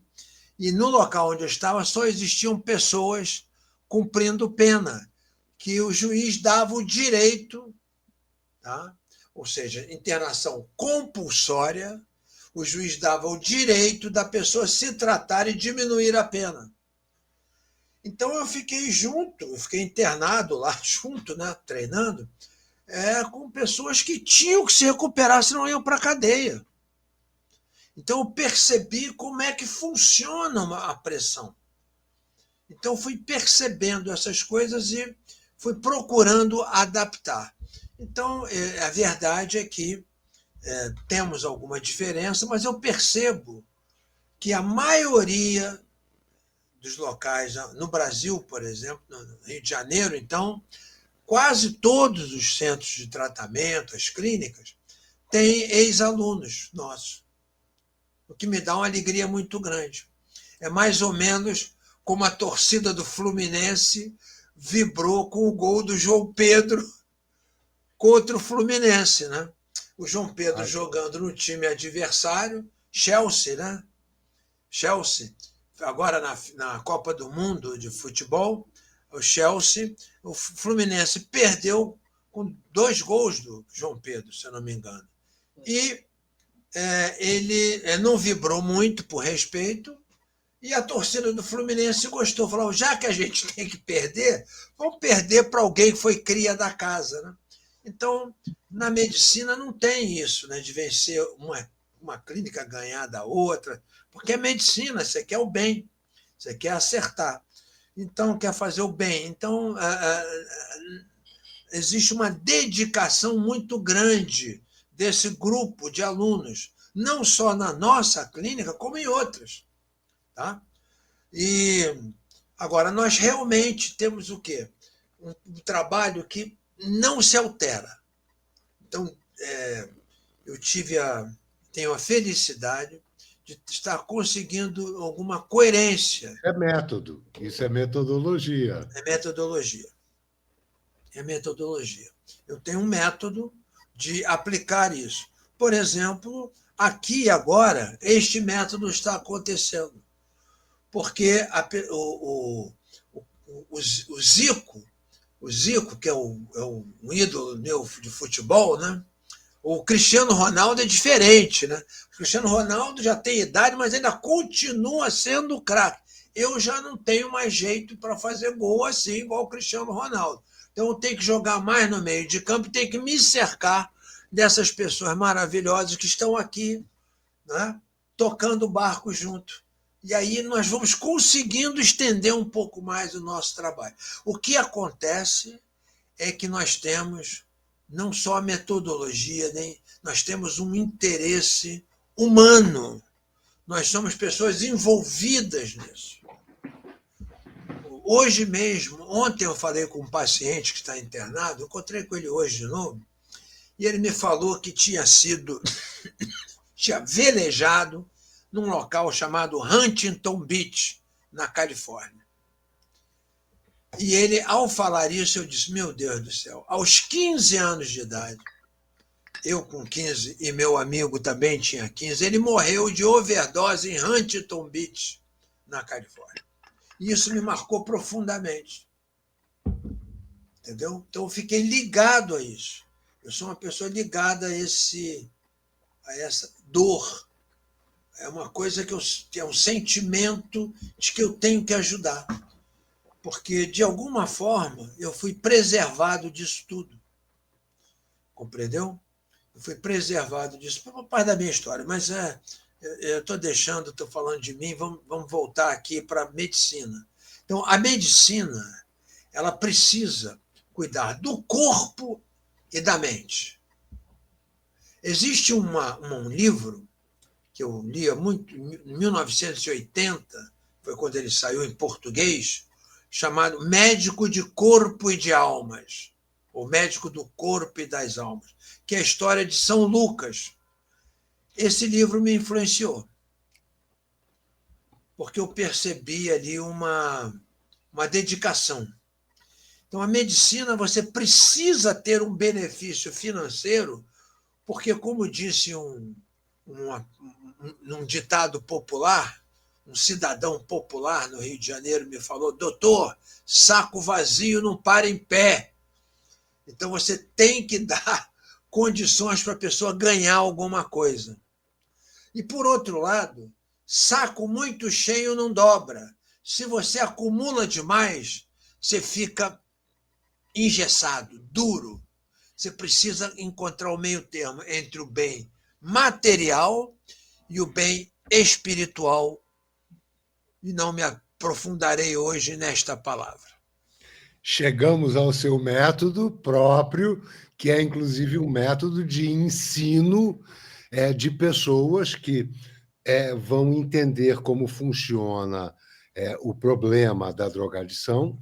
Speaker 3: E no local onde eu estava só existiam pessoas cumprindo pena, que o juiz dava o direito, tá? Ou seja, internação compulsória, o juiz dava o direito da pessoa se tratar e diminuir a pena. Então eu fiquei internado lá junto, né, treinando, com pessoas que tinham que se recuperar, senão iam para a cadeia. Então eu percebi como é que funciona a pressão. Então fui percebendo essas coisas e fui procurando adaptar. Então a verdade é que temos alguma diferença, mas eu percebo que a maioria dos locais, no Brasil, por exemplo, no Rio de Janeiro, então, quase todos os centros de tratamento, as clínicas, têm ex-alunos nossos, o que me dá uma alegria muito grande. É mais ou menos como a torcida do Fluminense vibrou com o gol do João Pedro contra o Fluminense, né? O João Pedro jogando no time adversário, Chelsea, né? Chelsea, agora na Copa do Mundo de futebol, o Fluminense perdeu com 2 gols do João Pedro, se eu não me engano. E ele não vibrou muito por respeito, e a torcida do Fluminense gostou, falou, já que a gente tem que perder, vamos perder para alguém que foi cria da casa, né? Então, na medicina não tem isso, né, de vencer uma clínica ganhar da outra, porque é medicina, você quer o bem, você quer acertar, então quer fazer o bem. Então, existe uma dedicação muito grande desse grupo de alunos, não só na nossa clínica, como em outras. Tá? E Agora, nós realmente temos o quê? Um trabalho que não se altera. Então, eu tenho a felicidade de estar conseguindo alguma coerência.
Speaker 1: É método, isso é metodologia.
Speaker 3: É metodologia. É metodologia. Eu tenho um método de aplicar isso. Por exemplo, aqui e agora, este método está acontecendo. Porque o Zico, que é um ídolo meu de futebol, né? O Cristiano Ronaldo é diferente, né? O Cristiano Ronaldo já tem idade, mas ainda continua sendo craque. Eu já não tenho mais jeito para fazer gol assim, igual o Cristiano Ronaldo. Então eu tenho que jogar mais no meio de campo e tenho que me cercar dessas pessoas maravilhosas que estão aqui, né? Tocando o barco junto. E aí nós vamos conseguindo estender um pouco mais o nosso trabalho. O que acontece é que nós temos não só a metodologia, nós temos um interesse humano. Nós somos pessoas envolvidas nisso. Hoje mesmo, ontem eu falei com um paciente que está internado, eu encontrei com ele hoje de novo, e ele me falou que tinha velejado num local chamado Huntington Beach, na Califórnia. E ele, ao falar isso, eu disse, meu Deus do céu, aos 15 anos de idade, eu com 15 e meu amigo também tinha 15, ele morreu de overdose em Huntington Beach, na Califórnia. E isso me marcou profundamente. Entendeu? Então eu fiquei ligado a isso. Eu sou uma pessoa ligada a essa dor. É uma coisa que é um sentimento de que eu tenho que ajudar. Porque, de alguma forma, eu fui preservado disso tudo. Compreendeu? Eu fui preservado disso. Por parte da minha história. Mas eu estou falando de mim, vamos voltar aqui para a medicina. Então, a medicina, ela precisa cuidar do corpo e da mente. Existe um livro que eu lia muito, em 1980, foi quando ele saiu em português, chamado Médico de Corpo e de Almas, ou Médico do Corpo e das Almas, que é a história de São Lucas. Esse livro me influenciou, porque eu percebi ali uma dedicação. Então, a medicina, você precisa ter um benefício financeiro, porque, como disse num ditado popular, um cidadão popular no Rio de Janeiro me falou, doutor, saco vazio não para em pé. Então, você tem que dar condições para a pessoa ganhar alguma coisa. E, por outro lado, saco muito cheio não dobra. Se você acumula demais, você fica engessado, duro. Você precisa encontrar o meio termo entre o bem material e o bem espiritual. E não me aprofundarei hoje nesta palavra.
Speaker 1: Chegamos ao seu método próprio, que é, inclusive, um método de ensino de pessoas que vão entender como funciona o problema da drogadição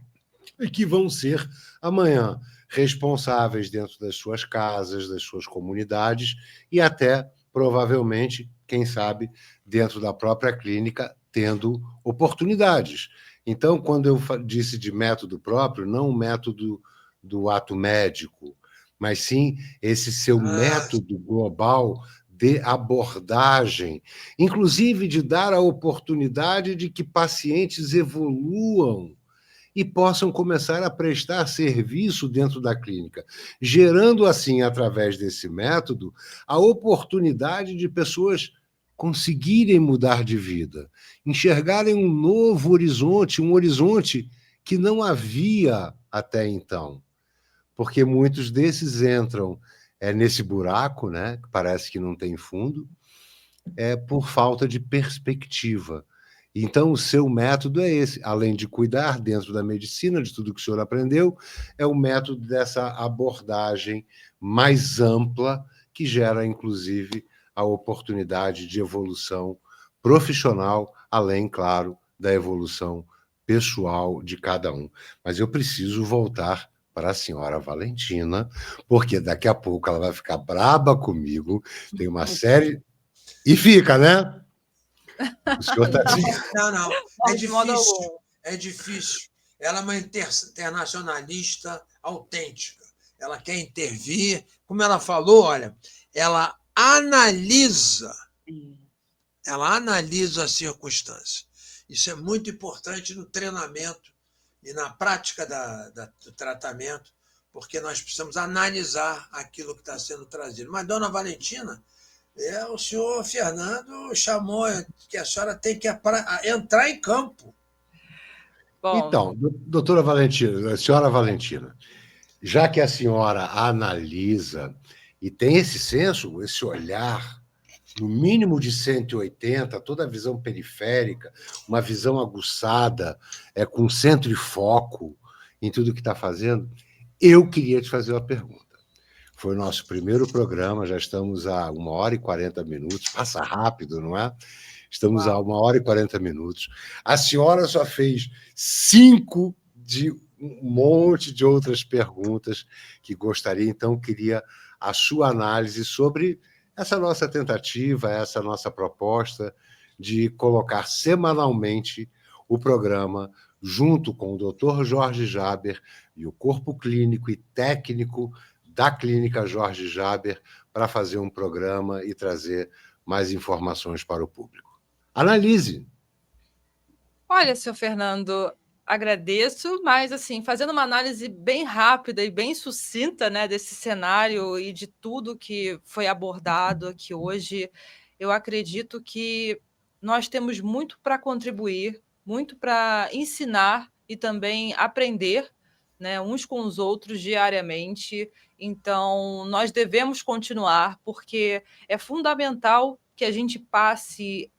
Speaker 1: e que vão ser, amanhã, responsáveis dentro das suas casas, das suas comunidades e até, provavelmente, quem sabe, dentro da própria clínica, tendo oportunidades. Então, quando eu disse de método próprio, não o método do ato médico, mas sim esse seu método global de abordagem, inclusive de dar a oportunidade de que pacientes evoluam e possam começar a prestar serviço dentro da clínica, gerando, assim, através desse método, a oportunidade de pessoas conseguirem mudar de vida, enxergarem um novo horizonte, um horizonte que não havia até então. Porque muitos desses entram nesse buraco, né, que parece que não tem fundo, por falta de perspectiva. Então, o seu método é esse, além de cuidar dentro da medicina, de tudo que o senhor aprendeu, é o método dessa abordagem mais ampla, que gera, inclusive, a oportunidade de evolução profissional, além, claro, da evolução pessoal de cada um. Mas eu preciso voltar para a senhora Valentina, porque daqui a pouco ela vai ficar braba comigo. Tem uma série... E fica, né? O senhor está assim...
Speaker 3: Não.
Speaker 2: Não, de modo algum.
Speaker 3: É difícil. Ela é uma internacionalista autêntica. Ela quer intervir. Como ela falou, olha, ela analisa a circunstância. Isso é muito importante no treinamento e na prática do tratamento, porque nós precisamos analisar aquilo que está sendo trazido. Mas, dona Valentina, o senhor Fernando chamou que a senhora tem que entrar em campo.
Speaker 2: Bom,
Speaker 1: então, doutora Valentina, senhora Valentina, já que a senhora analisa e tem esse senso, esse olhar, no mínimo de 180, toda a visão periférica, uma visão aguçada, com centro e foco em tudo que está fazendo, eu queria te fazer uma pergunta. Foi o nosso primeiro programa, já estamos a 1h40, passa rápido, não é? Estamos a 1h40. A senhora só fez 5 de um monte de outras perguntas que gostaria, então queria a sua análise sobre essa nossa tentativa, essa nossa proposta de colocar semanalmente o programa junto com o Dr. Jorge Jaber e o corpo clínico e técnico da Clínica Jorge Jaber para fazer um programa e trazer mais informações para o público. Analise.
Speaker 2: Olha, senhor Fernando, agradeço, mas assim, fazendo uma análise bem rápida e bem sucinta, né, desse cenário e de tudo que foi abordado aqui hoje, eu acredito que nós temos muito para contribuir, muito para ensinar e também aprender, né, uns com os outros diariamente. Então, nós devemos continuar, porque é fundamental que a gente passe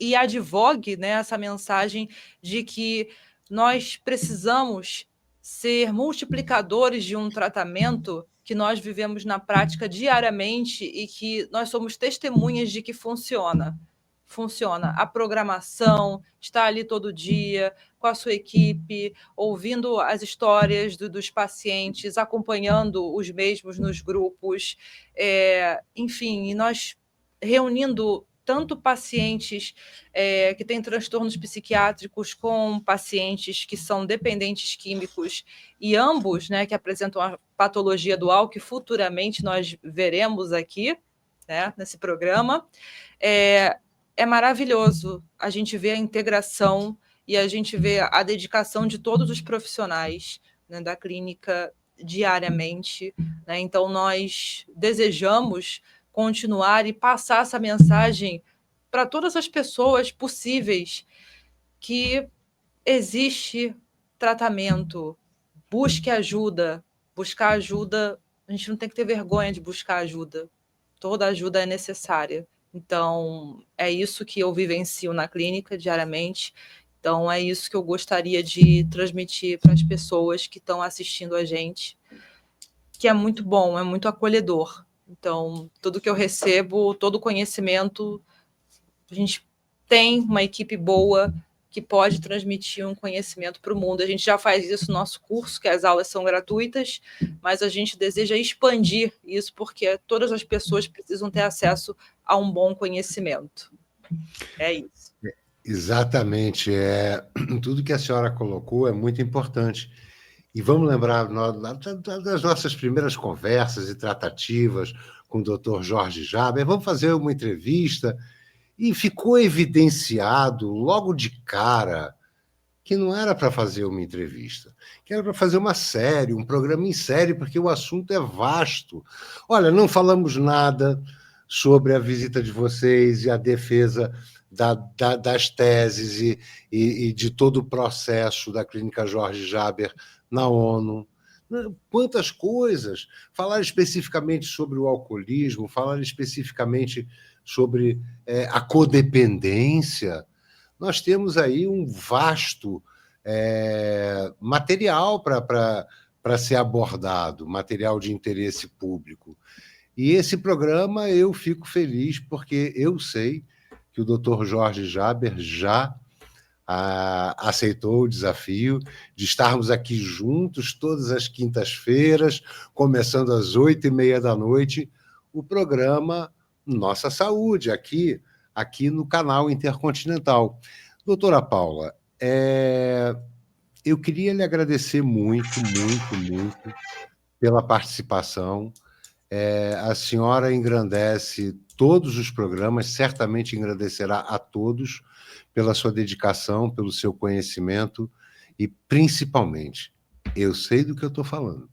Speaker 2: e advogue, né, essa mensagem de que nós precisamos ser multiplicadores de um tratamento que nós vivemos na prática diariamente e que nós somos testemunhas de que funciona. Funciona. A programação, está ali todo dia com a sua equipe, ouvindo as histórias dos pacientes, acompanhando os mesmos nos grupos, enfim, e nós reunindo tanto pacientes que têm transtornos psiquiátricos com pacientes que são dependentes químicos e ambos, né, que apresentam a patologia dual, que futuramente nós veremos aqui, né, nesse programa. É maravilhoso a gente ver a integração e a gente vê a dedicação de todos os profissionais, né, da clínica diariamente, né? Então, nós desejamos continuar e passar essa mensagem para todas as pessoas possíveis que existe tratamento, busque ajuda, buscar ajuda, a gente não tem que ter vergonha de buscar ajuda, toda ajuda é necessária. Então, é isso que eu vivencio na clínica diariamente, então é isso que eu gostaria de transmitir para as pessoas que estão assistindo a gente, que é muito bom, é muito acolhedor. Então, tudo que eu recebo, todo o conhecimento, a gente tem uma equipe boa que pode transmitir um conhecimento para o mundo. A gente já faz isso no nosso curso, que as aulas são gratuitas, mas a gente deseja expandir isso, porque todas as pessoas precisam ter acesso a um bom conhecimento. É isso.
Speaker 1: Exatamente. Tudo que a senhora colocou é muito importante. E vamos lembrar das nossas primeiras conversas e tratativas com o Dr. Jorge Jaber. Vamos fazer uma entrevista e ficou evidenciado logo de cara que não era para fazer uma entrevista, que era para fazer uma série, um programa em série, porque o assunto é vasto. Olha, não falamos nada sobre a visita de vocês e a defesa das teses e de todo o processo da Clínica Jorge Jaber na ONU. Quantas coisas! Falar especificamente sobre o alcoolismo, falar especificamente sobre a codependência. Nós temos aí um vasto material para ser abordado, material de interesse público. E esse programa eu fico feliz porque eu sei que o Dr. Jorge Jaber já aceitou o desafio de estarmos aqui juntos todas as quintas-feiras, começando às 8h30 o programa Nossa Saúde, aqui no canal Intercontinental. Doutora Paula, eu queria lhe agradecer muito, muito, muito pela participação. A senhora engrandece todos os programas, certamente engrandecerá a todos pela sua dedicação, pelo seu conhecimento e, principalmente, eu sei do que eu estou falando,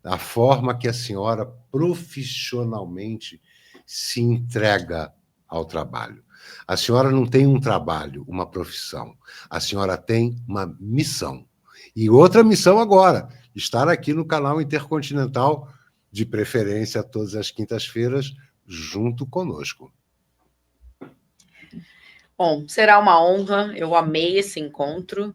Speaker 1: a forma que a senhora profissionalmente se entrega ao trabalho. A senhora não tem um trabalho, uma profissão. A senhora tem uma missão. E outra missão agora, estar aqui no canal Intercontinental, de preferência todas as quintas-feiras, junto conosco.
Speaker 4: Bom, será uma honra. Eu amei esse encontro,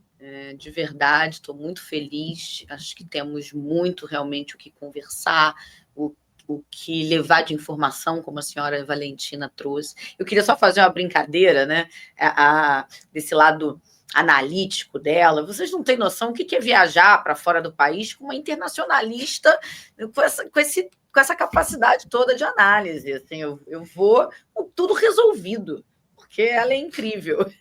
Speaker 4: de verdade, estou muito feliz. Acho que temos muito realmente o que conversar, o que levar de informação, como a senhora Valentina trouxe. Eu queria só fazer uma brincadeira, né? Desse lado analítico dela. Vocês não têm noção o que é viajar para fora do país com uma internacionalista com essa capacidade toda de análise. Assim, eu vou com tudo resolvido, porque ela é incrível,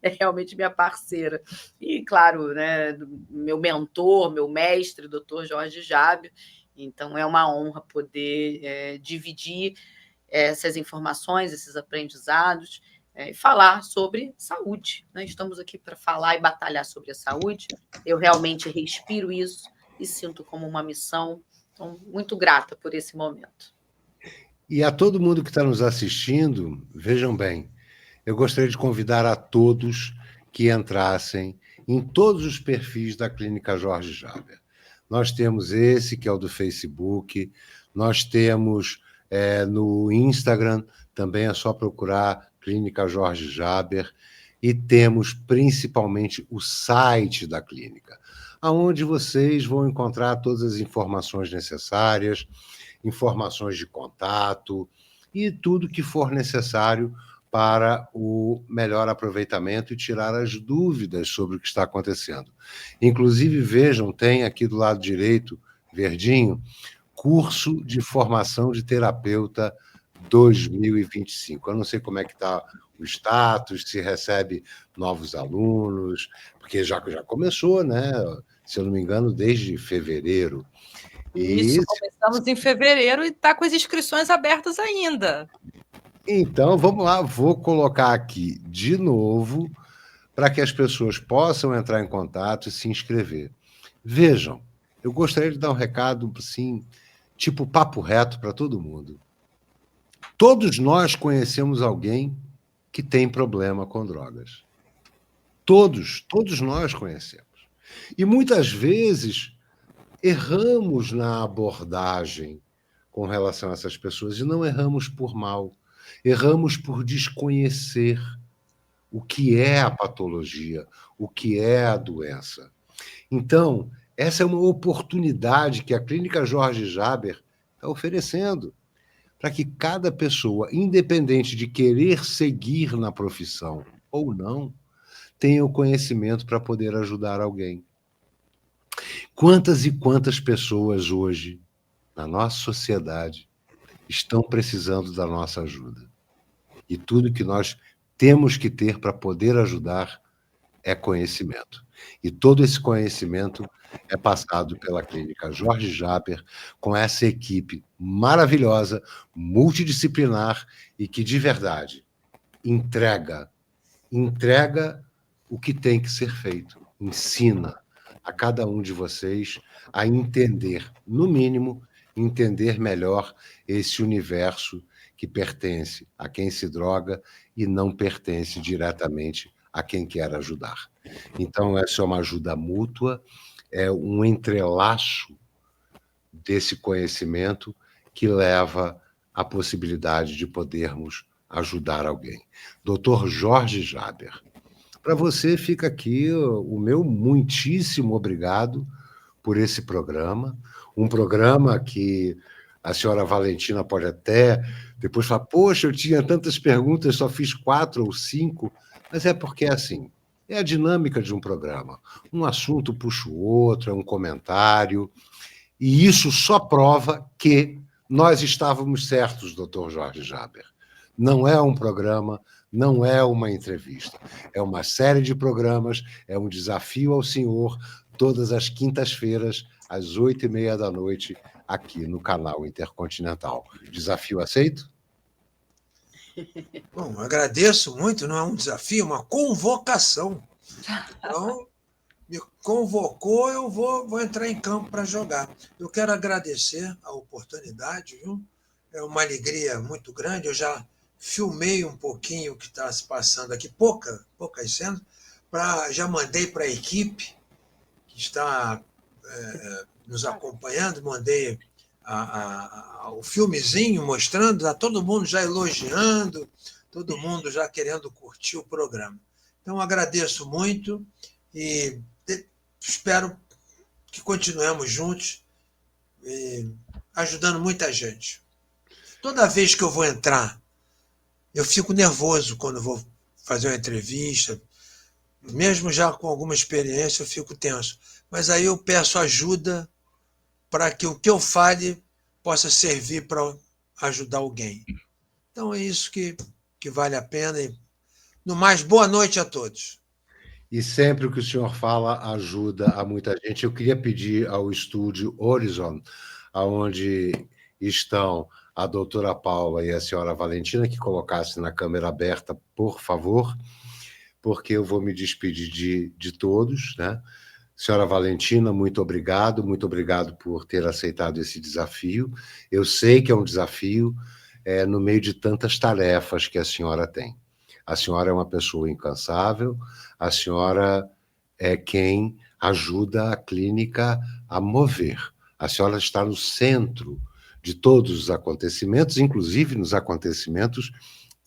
Speaker 4: é realmente minha parceira. E, claro, né, meu mentor, meu mestre, Dr. Jorge Jábio. Então, é uma honra poder dividir essas informações, esses aprendizados, e falar sobre saúde. Né? Estamos aqui para falar e batalhar sobre a saúde. Eu realmente respiro isso e sinto como uma missão. Então, muito grata por esse momento.
Speaker 1: E a todo mundo que está nos assistindo, vejam bem, eu gostaria de convidar a todos que entrassem em todos os perfis da Clínica Jorge Jáber. Nós temos esse, que é o do Facebook, nós temos no Instagram, também é só procurar Clínica Jorge Jáber, e temos principalmente o site da clínica, onde vocês vão encontrar todas as informações necessárias, informações de contato e tudo que for necessário para o melhor aproveitamento e tirar as dúvidas sobre o que está acontecendo. Inclusive, vejam, tem aqui do lado direito, verdinho, curso de formação de terapeuta 2025. Eu não sei como é que está o status, se recebe novos alunos, porque já começou, né? Se eu não me engano, desde fevereiro.
Speaker 2: Isso, começamos em fevereiro e está com as inscrições abertas ainda.
Speaker 1: Então, vamos lá, vou colocar aqui de novo para que as pessoas possam entrar em contato e se inscrever. Vejam, eu gostaria de dar um recado, assim, tipo papo reto para todo mundo. Todos nós conhecemos alguém que tem problema com drogas. Todos nós conhecemos. E muitas vezes erramos na abordagem com relação a essas pessoas, e não erramos por mal. Erramos por desconhecer o que é a patologia, o que é a doença. Então, essa é uma oportunidade que a Clínica Jorge Jáber está oferecendo para que cada pessoa, independente de querer seguir na profissão ou não, tenha o conhecimento para poder ajudar alguém. Quantas e quantas pessoas hoje, na nossa sociedade, estão precisando da nossa ajuda? E tudo que nós temos que ter para poder ajudar é conhecimento. E todo esse conhecimento é passado pela Clínica Jorge Jáber, com essa equipe maravilhosa, multidisciplinar e que, de verdade, entrega o que tem que ser feito, ensina a cada um de vocês a entender, no mínimo, entender melhor esse universo que pertence a quem se droga e não pertence diretamente a quem quer ajudar. Então, essa é uma ajuda mútua, é um entrelaço desse conhecimento que leva à possibilidade de podermos ajudar alguém. Dr. Jorge Jáber, para você fica aqui o meu muitíssimo obrigado por esse programa, um programa que a senhora Valentina pode até depois falar, poxa, eu tinha tantas perguntas, só fiz 4 ou 5, mas é porque é assim, É a dinâmica de um programa. Um assunto puxa o outro, é um comentário, e isso só prova que nós estávamos certos, doutor Jorge Jaber. Não é um programa, não é uma entrevista. É uma série de programas, é um desafio ao senhor, todas as quintas-feiras, às 20h30, aqui no canal Intercontinental. Desafio aceito?
Speaker 3: Bom, agradeço muito, não é um desafio, é uma convocação. Então, me convocou, eu vou entrar em campo para jogar. Eu quero agradecer a oportunidade, viu? É uma alegria muito grande. Eu já filmei um pouquinho o que está se passando aqui, poucas cenas, já mandei para a equipe que está nos acompanhando, mandei o filmezinho mostrando, está todo mundo já elogiando, todo mundo já querendo curtir o programa. Então, agradeço muito e espero que continuemos juntos, ajudando muita gente. Toda vez que eu vou entrar, eu fico nervoso quando vou fazer uma entrevista, mesmo já com alguma experiência, eu fico tenso. Mas aí eu peço ajuda para que o que eu fale possa servir para ajudar alguém. Então é isso que vale a pena. E, no mais, boa noite a todos.
Speaker 1: E sempre o que o senhor fala ajuda a muita gente. Eu queria pedir ao estúdio Horizon, onde estão a doutora Paula e a senhora Valentina, que colocassem na câmera aberta, por favor, porque eu vou me despedir de todos, né? Senhora Valentina, muito obrigado por ter aceitado esse desafio. Eu sei que é um desafio no meio de tantas tarefas que a senhora tem. A senhora é uma pessoa incansável, a senhora é quem ajuda a clínica a mover. A senhora está no centro de todos os acontecimentos, inclusive nos acontecimentos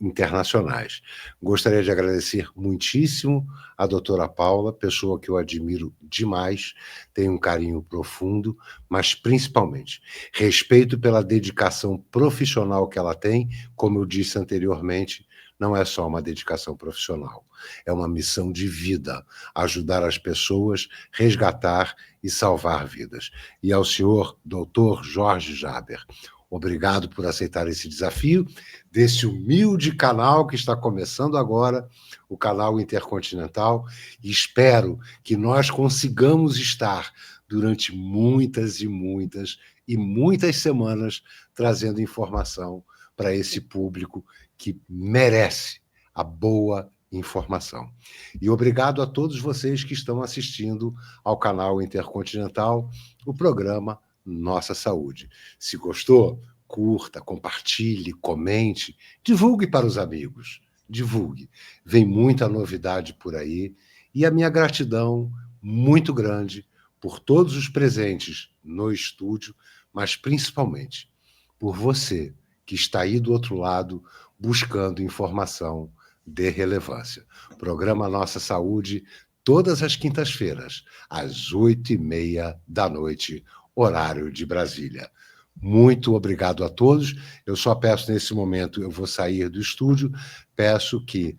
Speaker 1: internacionais. Gostaria de agradecer muitíssimo a doutora Paula, pessoa que eu admiro demais, tenho um carinho profundo, mas principalmente respeito pela dedicação profissional que ela tem. Como eu disse anteriormente, não é só uma dedicação profissional, é uma missão de vida, ajudar as pessoas, resgatar e salvar vidas. E ao senhor doutor Jorge Jaber, obrigado por aceitar esse desafio desse humilde canal que está começando agora, o canal Intercontinental, e espero que nós consigamos estar durante muitas semanas trazendo informação para esse público que merece a boa informação. E obrigado a todos vocês que estão assistindo ao canal Intercontinental, o programa Nossa Saúde. Se gostou, curta, compartilhe, comente, divulgue para os amigos, divulgue. Vem muita novidade por aí e a minha gratidão muito grande por todos os presentes no estúdio, mas principalmente por você que está aí do outro lado buscando informação de relevância. Programa Nossa Saúde, todas as quintas-feiras, às 20h30, horário de Brasília. Muito obrigado a todos. Eu só peço nesse momento, eu vou sair do estúdio, peço que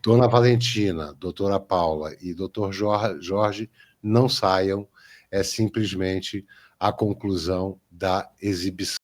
Speaker 1: dona Valentina, doutora Paula e doutor Jorge não saiam, é simplesmente a conclusão da exibição.